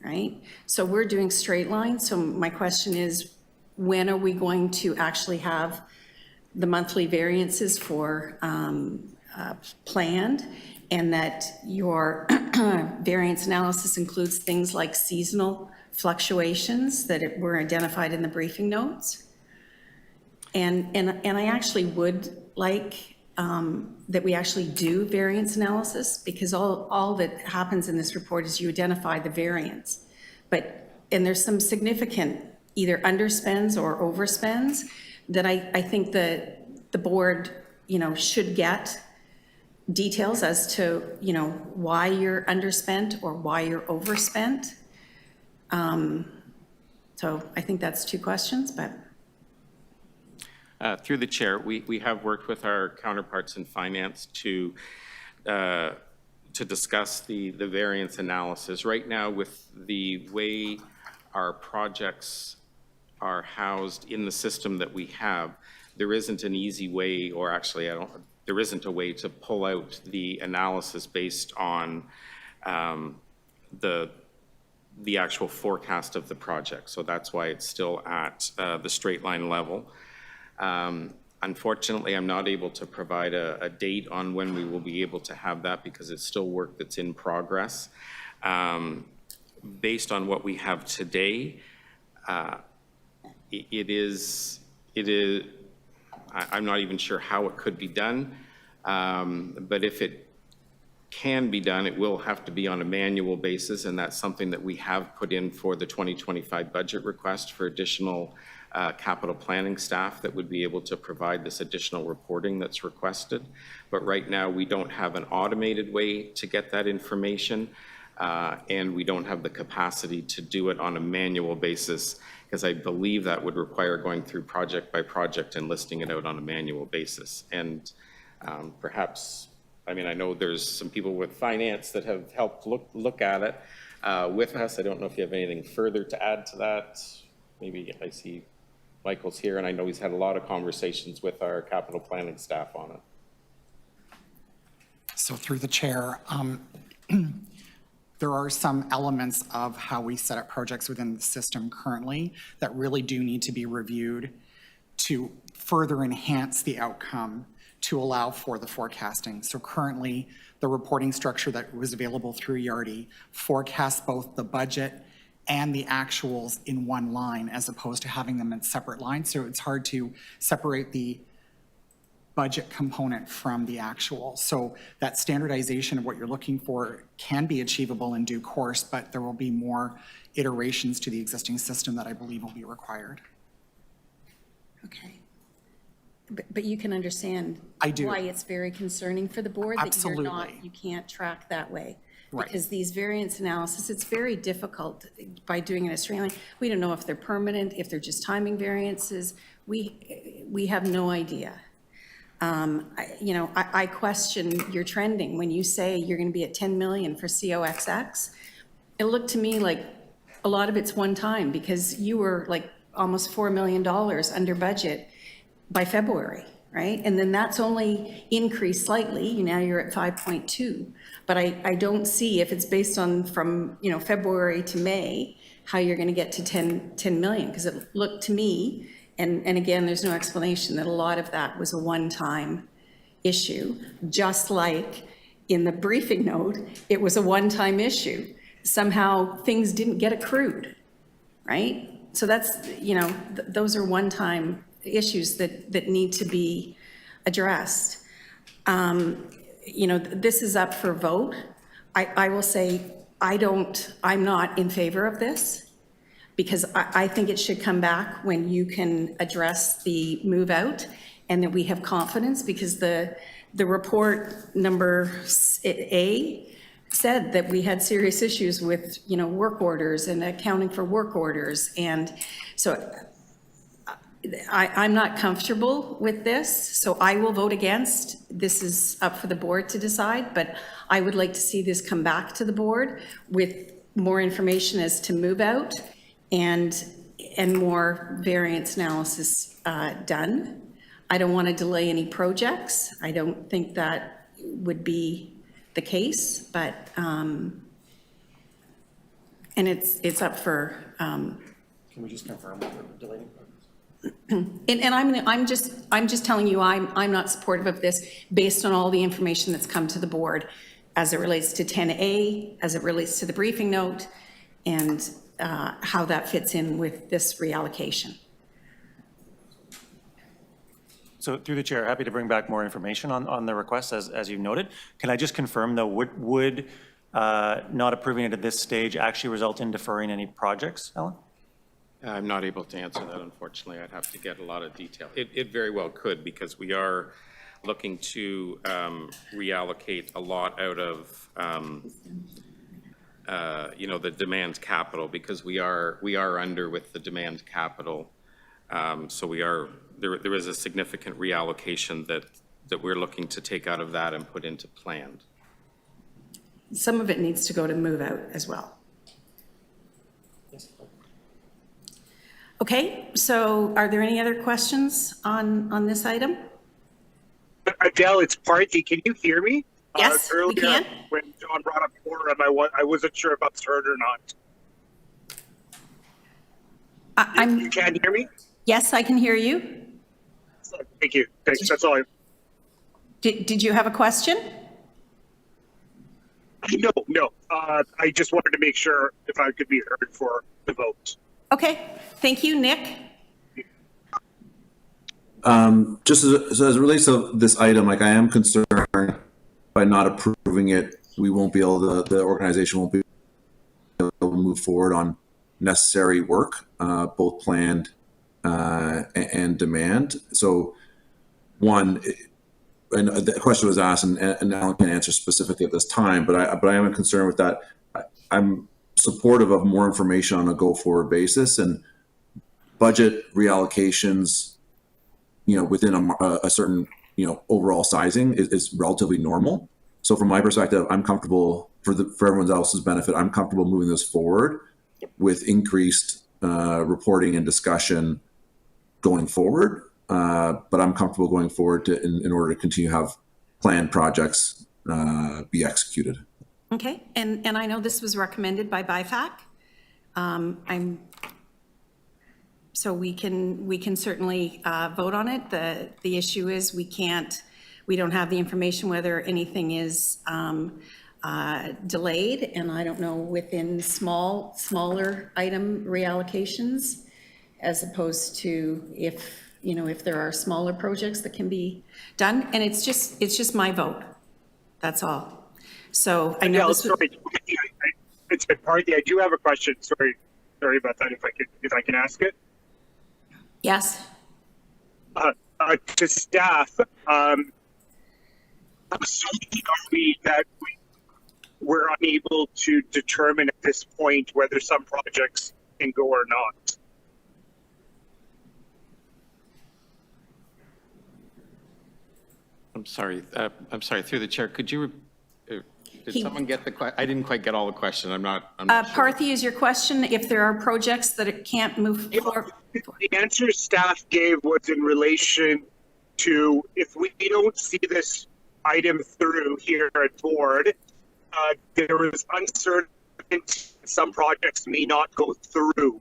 right? So we're doing straight line. So my question is, when are we going to actually have the monthly variances for planned, and that your variance analysis includes things like seasonal fluctuations that were identified in the briefing notes? And I actually would like that we actually do variance analysis, because all that happens in this report is you identify the variance. And there's some significant either underspends or overspends that I think that the board, should get details as to, why you're underspent or why you're overspent. So I think that's two questions, but. Through the chair, we have worked with our counterparts in finance to discuss the variance analysis. Right now, with the way our projects are housed in the system that we have, there isn't an easy way, or actually there isn't a way to pull out the analysis based on the actual forecast of the project. So that's why it's still at the straight line level. Unfortunately, I'm not able to provide a date on when we will be able to have that, because it's still work that's in progress. Based on what we have today, I'm not even sure how it could be done, but if it can be done, it will have to be on a manual basis, and that's something that we have put in for the 2025 budget request for additional capital planning staff that would be able to provide this additional reporting that's requested. But right now, we don't have an automated way to get that information, and we don't have the capacity to do it on a manual basis, because I believe that would require going through project by project and listing it out on a manual basis. And perhaps, I know there's some people with finance that have helped look at it with us. I don't know if you have anything further to add to that. Maybe I see Michael's here, and I know he's had a lot of conversations with our capital planning staff on it. So through the chair, there are some elements of how we set up projects within the system currently that really do need to be reviewed to further enhance the outcome to allow for the forecasting. So currently, the reporting structure that was available through Yardi forecasts both the budget and the actuals in one line as opposed to having them in separate lines. So it's hard to separate the budget component from the actual. So that standardization of what you're looking for can be achievable in due course, but there will be more iterations to the existing system that I believe will be required. Okay. But you can understand I do. why it's very concerning for the board that you're not, Absolutely. you can't track that way. Right. Because these variance analysis, it's very difficult by doing it a straight line. We don't know if they're permanent, if they're just timing variances. We have no idea. I question your trending when you say you're going to be at 10 million for COXX. It looked to me like a lot of it's one time because you were like almost $4 million under budget by February, right? And then that's only increased slightly. Now you're at 5.2. But I don't see if it's based on from, February to May, how you're going to get to 10 million. Because it looked to me, and again, there's no explanation, that a lot of that was a one-time issue. Just like in the briefing note, it was a one-time issue. Somehow things didn't get accrued, right? So that's, those are one-time issues that need to be addressed. This is up for vote. I will say, I'm not in favor of this because I think it should come back when you can address the move out and that we have confidence because the report number A said that we had serious issues with, work orders and accounting for work orders. And so I'm not comfortable with this, so I will vote against. This is up for the board to decide, but I would like to see this come back to the board with more information as to move out and more variance analysis done. I don't want to delay any projects. I don't think that would be the case, but, and it's up for. Can we just confirm what we're delaying? And I'm just telling you, I'm not supportive of this based on all the information that's come to the board as it relates to 10A, as it relates to the briefing note, and how that fits in with this reallocation. So through the chair, happy to bring back more information on the request as you noted. Can I just confirm though, would not approving it at this stage actually result in deferring any projects, Ellen? I'm not able to answer that, unfortunately. I'd have to get a lot of detail. It very well could, because we are looking to reallocate a lot out of, the demand capital, because we are under with the demand capital. So there is a significant reallocation that we're looking to take out of that and put into planned. Some of it needs to go to move out as well. Okay, so are there any other questions on this item? Adele, it's Parky. Can you hear me? Yes, earlier we can. When John brought up order, I wasn't sure if I was heard or not. You can't hear me? Yes, I can hear you. Thank you. Thanks. That's all. Did you have a question? No. I just wanted to make sure if I could be heard for the vote. Okay, thank you, Nick. Just as it relates to this item, I am concerned by not approving it, the organization won't be able to move forward on necessary work, both planned and demand. So one, and the question was asked, and Alan can't answer specifically at this time, but I am concerned with that. I'm supportive of more information on a go-forward basis, and budget reallocations, within a certain, overall sizing is relatively normal. So from my perspective, I'm comfortable for everyone else's benefit. I'm comfortable moving this forward with increased reporting and discussion going forward. But I'm comfortable going forward in order to continue to have planned projects be executed. Okay, and I know this was recommended by BIFAC. So we can certainly vote on it. The issue is we don't have the information whether anything is delayed, and I don't know, within smaller item reallocations, as opposed to if there are smaller projects that can be done. And it's just my vote. That's all. So I know Yeah, this was, sorry. It's Parthy. I do have a question. Sorry about that. If I can ask it. yes. To staff, how sorry are we that we're unable to determine at this point whether some projects can go or not? I'm sorry, through the chair, could you, did someone get I didn't quite get all the question. I'm not sure. Parthy, is your question if there are projects that it can't move forward? The answer staff gave was in relation to if we don't see this item through here at board, there was uncertainty some projects may not go through.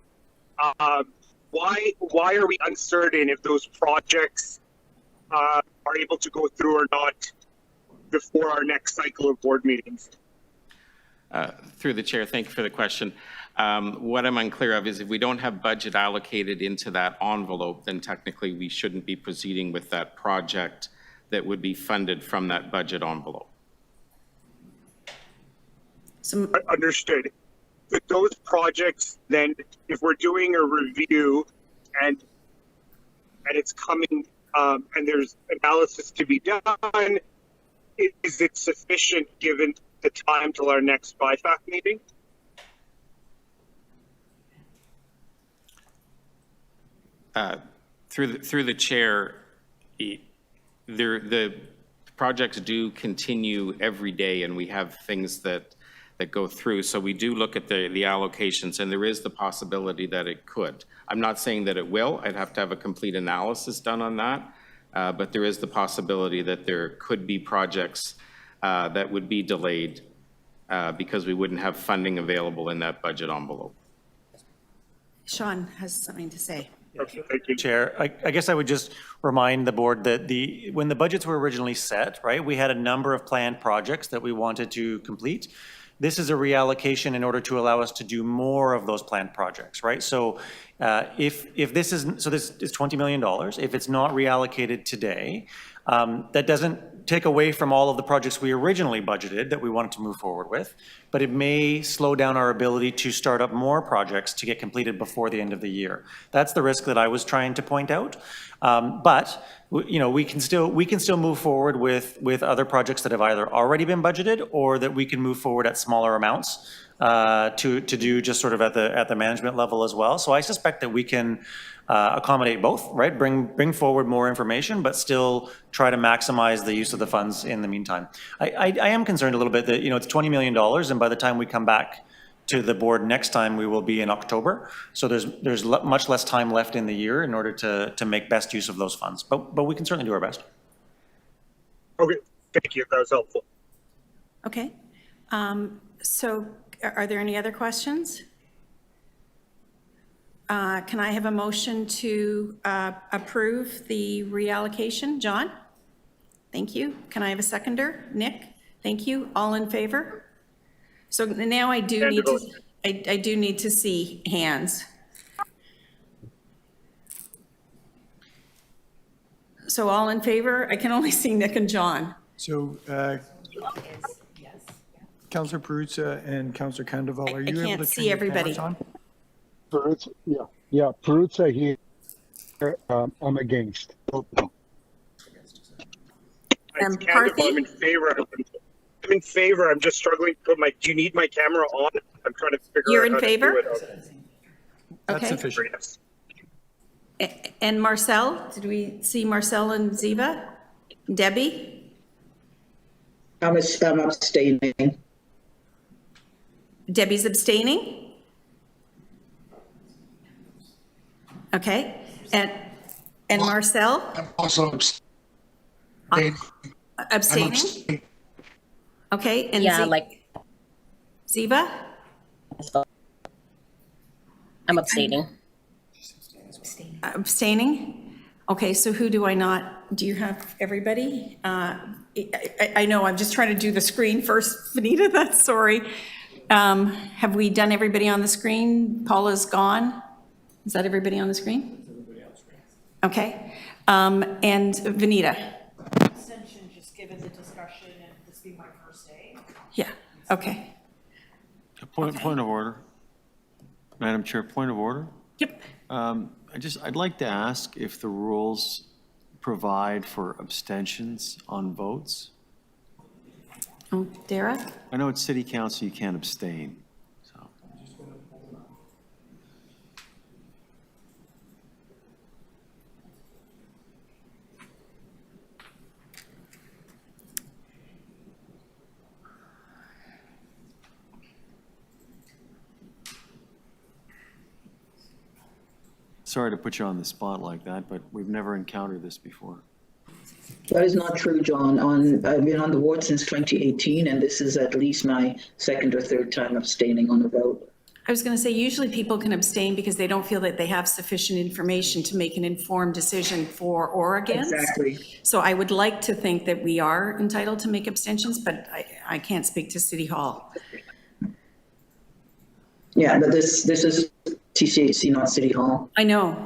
Why are we uncertain if those projects are able to go through or not before our next cycle of board meetings? Through the chair, thank you for the question. What I'm unclear of is if we don't have budget allocated into that envelope, then technically we shouldn't be proceeding with that project that would be funded from that budget envelope. Understood. But those projects, then, if we're doing a review and it's coming and there's analysis to be done, is it sufficient given the time till our next BIFAC meeting? Through the chair, the projects do continue every day, and we have things that go through. So we do look at the allocations, and there is the possibility that it could. I'm not saying that it will. I'd have to have a complete analysis done on that. But there is the possibility that there could be projects that would be delayed because we wouldn't have funding available in that budget envelope. Sean has something to say. Okay, thank you. Chair, I guess I would just remind the board that when the budgets were originally set, right, we had a number of planned projects that we wanted to complete. This is a reallocation in order to allow us to do more of those planned projects, right? So if this is $20 million. If it's not reallocated today, that doesn't take away from all of the projects we originally budgeted that we wanted to move forward with, but it may slow down our ability to start up more projects to get completed before the end of the year. That's the risk that I was trying to point out. But we can still move forward with other projects that have either already been budgeted or that we can move forward at smaller amounts to do just sort of at the management level as well. So I suspect that we can accommodate both, right? Bring forward more information, but still try to maximize the use of the funds in the meantime. I am concerned a little bit that it's $20 million, and by the time we come back to the board next time, we will be in October. So there's much less time left in the year in order to make best use of those funds. But we can certainly do our best. Okay, thank you. That was helpful. Okay. So are there any other questions? Can I have a motion to approve the reallocation? John? Thank you. Can I have a seconder? Nick? Thank you. All in favor? So now I do need to see hands. So all in favor? I can only see Nick and John. So Councillor Perruzza and Councillor Candoval, are you able to turn can't see your everybody. cameras on? Perruzza, yeah, Perruzza here, I'm against. And I'm in favor. I'm in favor. I'm just struggling to put do you need my camera on? I'm trying to figure You're out in how favor? to do it. That's Okay. sufficient. Yes. And Marcel? Did we see Marcel and Ziva? Debbie? I'm abstaining. Debbie's abstaining? Okay. And Marcel? I'm also abstaining. Abstaining? Okay, and Yeah, Ziva? I'm abstaining. Abstaining? Okay, so who do I not Do you have everybody? I know, I'm just trying to do the screen first, Vanita, that's sorry. Have we done everybody on the screen? Paula's gone. Is that everybody on the screen? Okay. And Vanita? Abstention, just given the discussion and this being my first day. Yeah, okay. Point of order. Madam Chair, point of order. Yep. I'd like to ask if the rules provide for abstentions on votes. Oh, Dara? I know it's city council, you can't abstain, so. Sorry to put you on the spot like that, but we've never encountered this before. That is not true, John. I've been on the board since 2018, and this is at least my second or third time abstaining on a vote. I was going to say, usually people can abstain because they don't feel that they have sufficient information to make an informed decision for or against. Exactly. So I would like to think that we are entitled to make abstentions, but I can't speak to City Hall. Yeah, but this is TCHC, not City Hall. I know.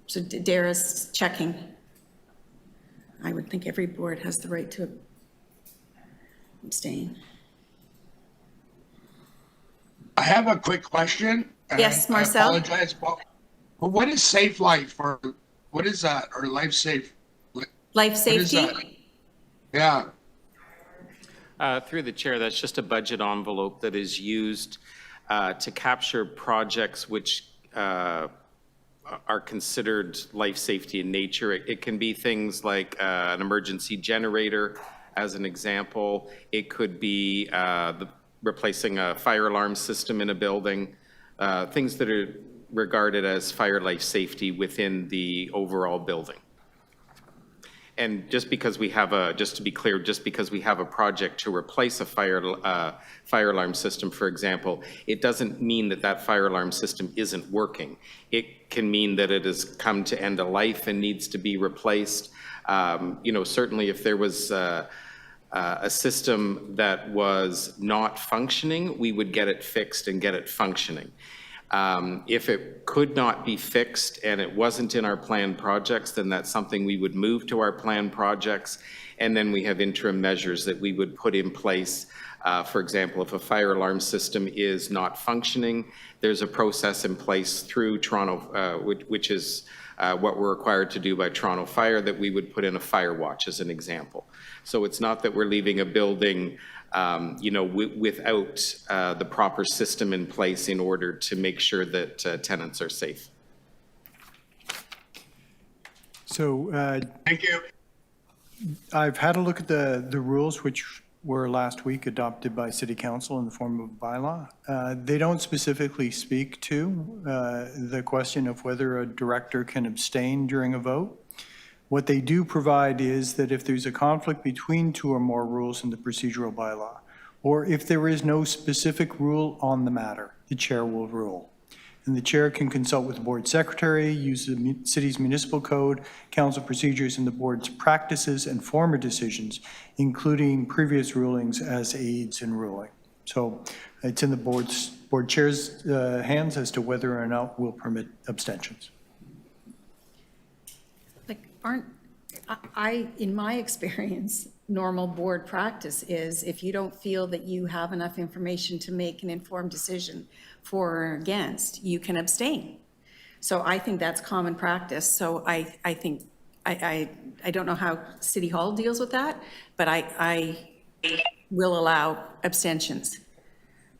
So Dara's checking. I would think every board has the right to abstain. I have a quick question. Yes, Marcel? I apologize, but what is Safe Life, or what is that, or Life Safe? Life What is that? safety? Yeah. Through the chair, that's just a budget envelope that is used to capture projects which are considered life safety in nature. It can be things like an emergency generator, as an example. It could be replacing a fire alarm system in a building, things that are regarded as fire life safety within the overall building. And just because we have just to be clear, just because we have a project to replace a fire alarm system, for example, it doesn't mean that that fire alarm system isn't working. It can mean that it has come to end of life and needs to be replaced. Certainly if there was a system that was not functioning, we would get it fixed and get it functioning. If it could not be fixed and it wasn't in our planned projects, then that's something we would move to our planned projects. And then we have interim measures that we would put in place. For example, if a fire alarm system is not functioning, there's a process in place through Toronto, which is what we're required to do by Toronto Fire, that we would put in a fire watch as an example. So it's not that we're leaving a building without the proper system in place in order to make sure that tenants are safe. So Thank you. I've had a look at the rules, which were last week adopted by City Council in the form of bylaw. They don't specifically speak to the question of whether a director can abstain during a vote. What they do provide is that if there's a conflict between two or more rules in the procedural bylaw, or if there is no specific rule on the matter, the chair will rule. And the chair can consult with the board secretary, use the city's municipal code, council procedures, and the board's practices and former decisions, including previous rulings as aids in ruling. So it's in the board chair's hands as to whether or not we'll permit abstentions. In my experience, normal board practice is if you don't feel that you have enough information to make an informed decision for or against, you can abstain. So I think that's common practice. So I think, I don't know how City Hall deals with that, but I will allow abstentions.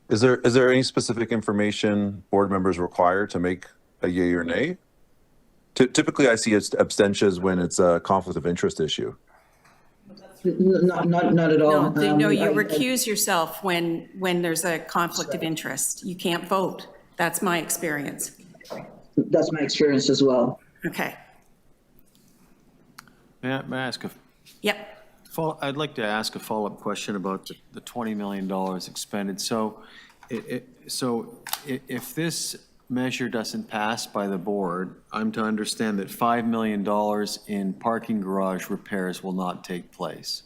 Is there any specific information board members require to make a yea or nay? Typically, I see abstentions when it's a conflict of interest issue. Not at all. No, you recuse yourself when there's a conflict of interest. You can't vote. That's my experience. That's my experience as well. Okay. May I ask Yep. I'd like to ask a follow-up question about the $20 million expended. So if this measure doesn't pass by the board, I'm to understand that $5 million in parking garage repairs will not take place.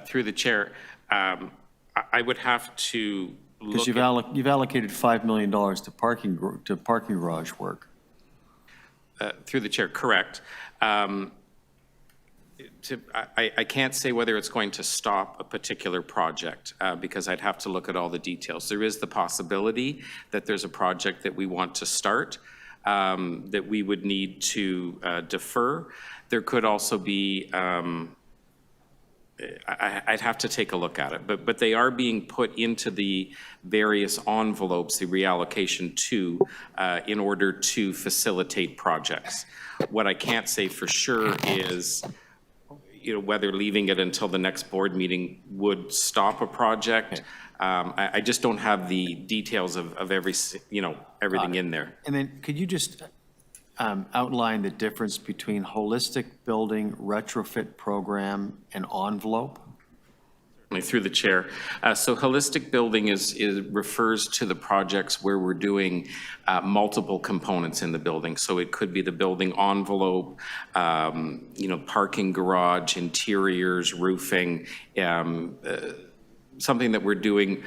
Through the chair, I would have to Because look you've allocated $5 million to parking garage work. through the chair, correct. I can't say whether it's going to stop a particular project because I'd have to look at all the details. There is the possibility that there's a project that we want to start that we would need to defer. There could also be, I'd have to take a look at it, but they are being put into the various envelopes, the reallocation to, in order to facilitate projects. What I can't say for sure is, whether leaving it until the next board meeting would stop a project. I just don't have the details of everything in there. And then could you just outline the difference between holistic building retrofit program and envelope? Through the chair. So holistic building refers to the projects where we're doing multiple components in the building. So it could be the building envelope, parking garage, interiors, roofing, something that we're doing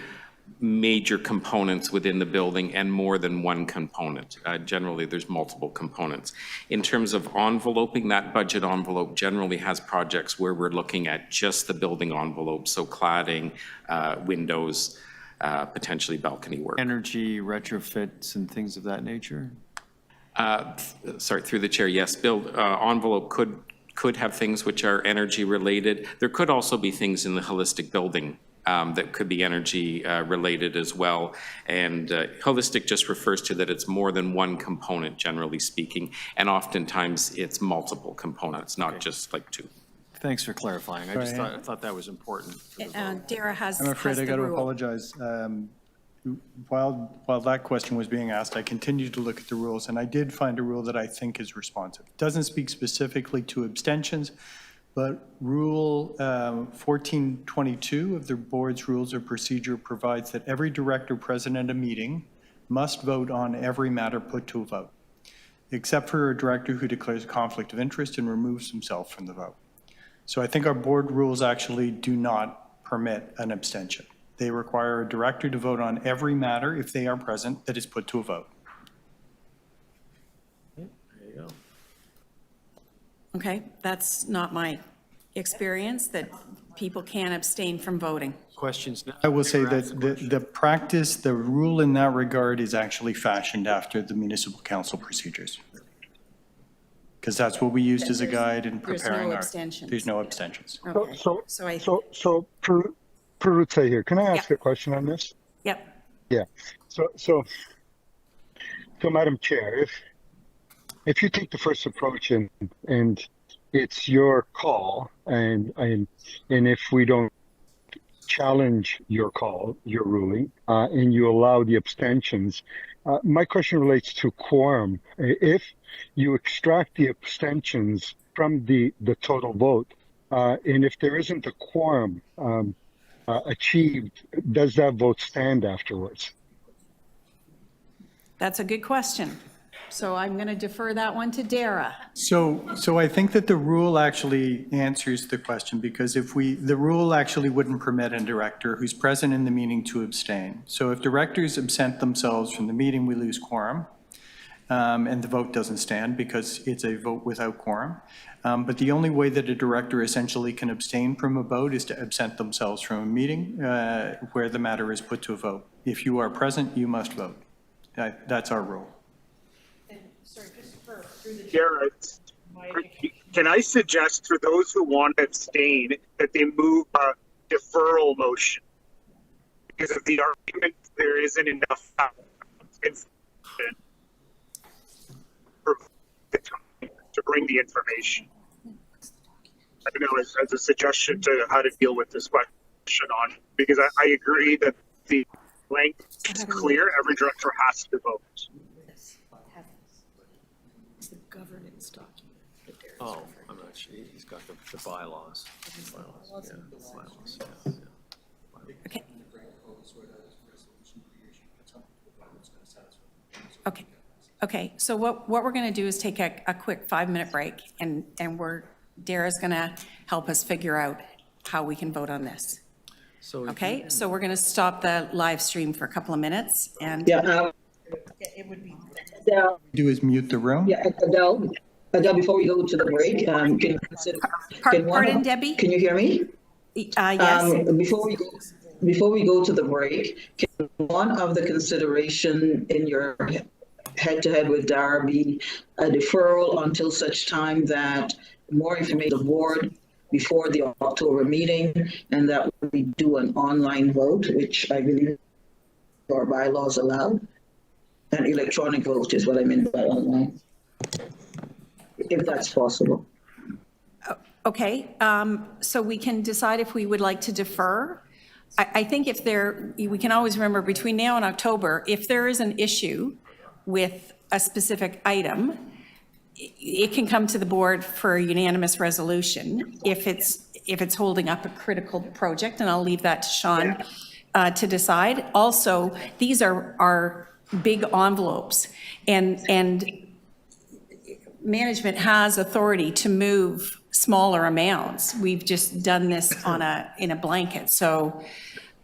major components within the building and more than one component. Generally, there's multiple components. In terms of enveloping, that budget envelope generally has projects where we're looking at just the building envelope, so cladding, windows, potentially balcony work. Energy retrofits and things of that nature? Sorry, through the chair, yes. Envelope could have things which are energy related. There could also be things in the holistic building that could be energy related as well. And holistic just refers to that it's more than one component, generally speaking, and oftentimes it's multiple components, not just like two. Thanks for clarifying. I just thought that was important. Dara has. I'm afraid has I the got to rule. apologize. While that question was being asked, I continued to look at the rules, and I did find a rule that I think is responsive. It doesn't speak specifically to abstentions, but Rule 1422 of the board's rules of procedure provides that every director present at a meeting must vote on every matter put to a vote, except for a director who declares a conflict of interest and removes himself from the vote. So I think our board rules actually do not permit an abstention. They require a director to vote on every matter, if they are present, that is put to a vote. There you go. Okay, that's not my experience, that people can abstain from voting. Questions now? I will say that the practice, the rule in that regard is actually fashioned after the municipal council procedures. Because that's what we used as a guide in There's preparing no our. abstentions. There's no abstentions. Okay, So I. Perruzza here. Can I ask a question on this? Yep. Yeah. So Madam Chair, if you take the first approach and it's your call, and if we don't challenge your call, your ruling, and you allow the abstentions, my question relates to quorum. If you extract the abstentions from the total vote, and if there isn't a quorum achieved, does that vote stand afterwards? That's a good question. So I'm going to defer that one to Dara. So I think that the rule actually answers the question, because the rule actually wouldn't permit a director who's present in the meeting to abstain. So if directors absent themselves from the meeting, we lose quorum, and the vote doesn't stand because it's a vote without quorum. But the only way that a director essentially can abstain from a vote is to absent themselves from a meeting where the matter is put to a vote. If you are present, you must vote. That's our rule. Garrett, can I suggest for those who want to abstain that they move a deferral motion? Because of the argument, there isn't enough information for the time to bring the information. I don't know, as a suggestion to how to deal with this question on, because I agree that the length is clear. Every director has to vote. Governance document. Oh, I'm not sure. He's got the bylaws. Okay. Okay, so what we're going to do is take a quick 5-minute break, and Dara's going to help us figure out how we can vote on this. So if Okay, so we're going to stop the live stream for a couple of minutes, and Yeah, Do is mute the room. yeah, Adele, before we go to the break, can you consider, Pardon, Debbie? can you hear me? Yes. Before we go to the break, can one of the consideration in your head-to-head with Dara be a deferral until such time that more information the board before the October meeting, and that we do an online vote, which I believe our bylaws allow? An electronic vote is what I meant by online, if that's possible. Okay, so we can decide if we would like to defer. I think we can always remember between now and October, if there is an issue with a specific item, it can come to the board for a unanimous resolution if it's holding up a critical project, and I'll leave that to Sean to decide. Also, these are big envelopes, and management has authority to move smaller amounts. We've just done this in a blanket. So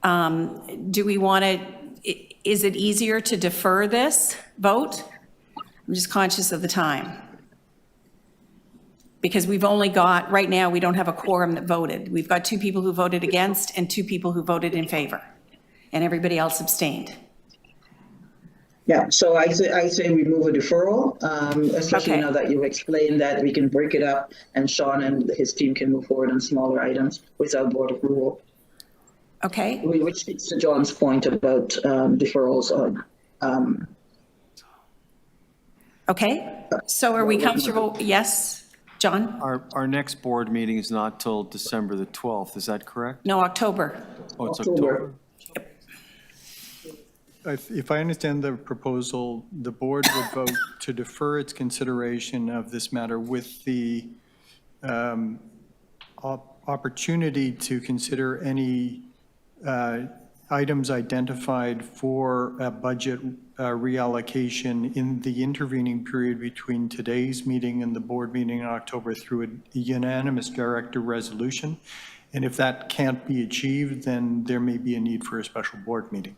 do we want to, is it easier to defer this vote? I'm just conscious of the time. Because we've only got, right now, we don't have a quorum that voted. We've got 2 people who voted against and 2 people who voted in favor, and everybody else abstained. Yeah, so I say we move a deferral, especially Okay. now that you've explained that we can break it up and Sean and his team can move forward on smaller items without board approval. Okay. Which speaks to John's point about deferrals on. Okay, so are we comfortable? Yes, John? Our next board meeting is not till December the 12th, is that correct? No, October. Oh, it's October. If I understand the proposal, the board would vote to defer its consideration of this matter with the opportunity to consider any items identified for a budget reallocation in the intervening period between today's meeting and the board meeting in October through a unanimous director resolution. And if that can't be achieved, then there may be a need for a special board meeting.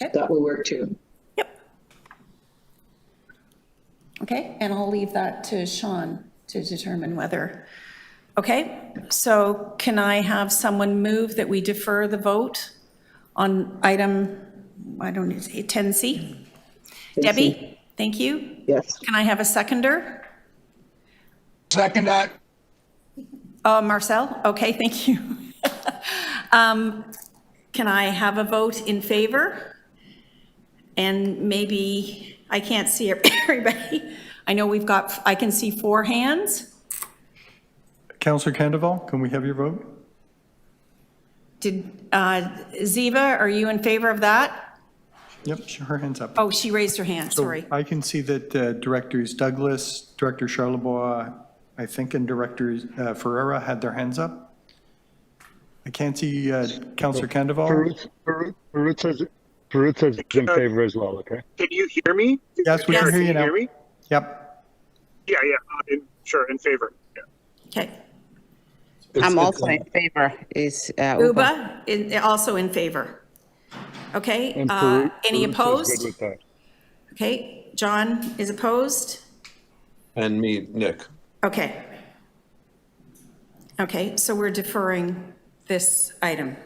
Okay. That will work too. Okay, and I'll leave that to Sean to determine whether, okay? So can I have someone move that we defer the vote on item, I don't know, 10C? Debbie, thank you. Yes. Can I have a seconder? Second that. Marcel, okay, thank you. Can I have a vote in favor? And maybe, I can't see everybody. I know I can see 4 hands. Councillor Candoval, can we have your vote? Did, Ziva, are you in favor of that? Yep, her hand's up. Oh, she raised her hand, So sorry. I can see that Directors Douglas, Director Charlebois, I think, and Director Ferreira had their hands up. I can't see Councillor Candoval. Perut says in favor as well, okay? Can you hear me? Yes, we can hear you now. Hear me? Yep. Yeah, sure, in favor. Yeah. Okay. I'm also in favor. Is Uba, also in favor. Okay, And Perut any says opposed? good with that. Okay, John is opposed? And me, Nick. Okay. Okay, so we're deferring this item.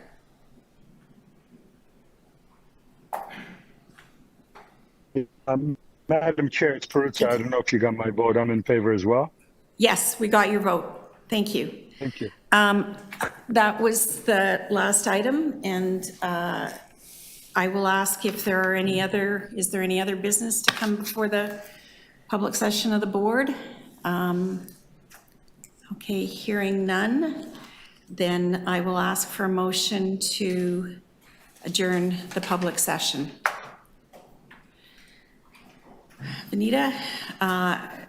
Madam Chair, it's Perut. I don't know if you got my vote. I'm in favor as well. Yes, we got your vote. Thank you. Thank you. That was the last item, and I will ask if there are is there any other business to come before the public session of the board? Okay, hearing none, then I will ask for a motion to adjourn the public session. Benita,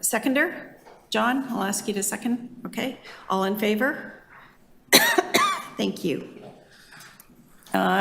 seconder? John, I'll ask you to second. Okay, all in favor? Thank you.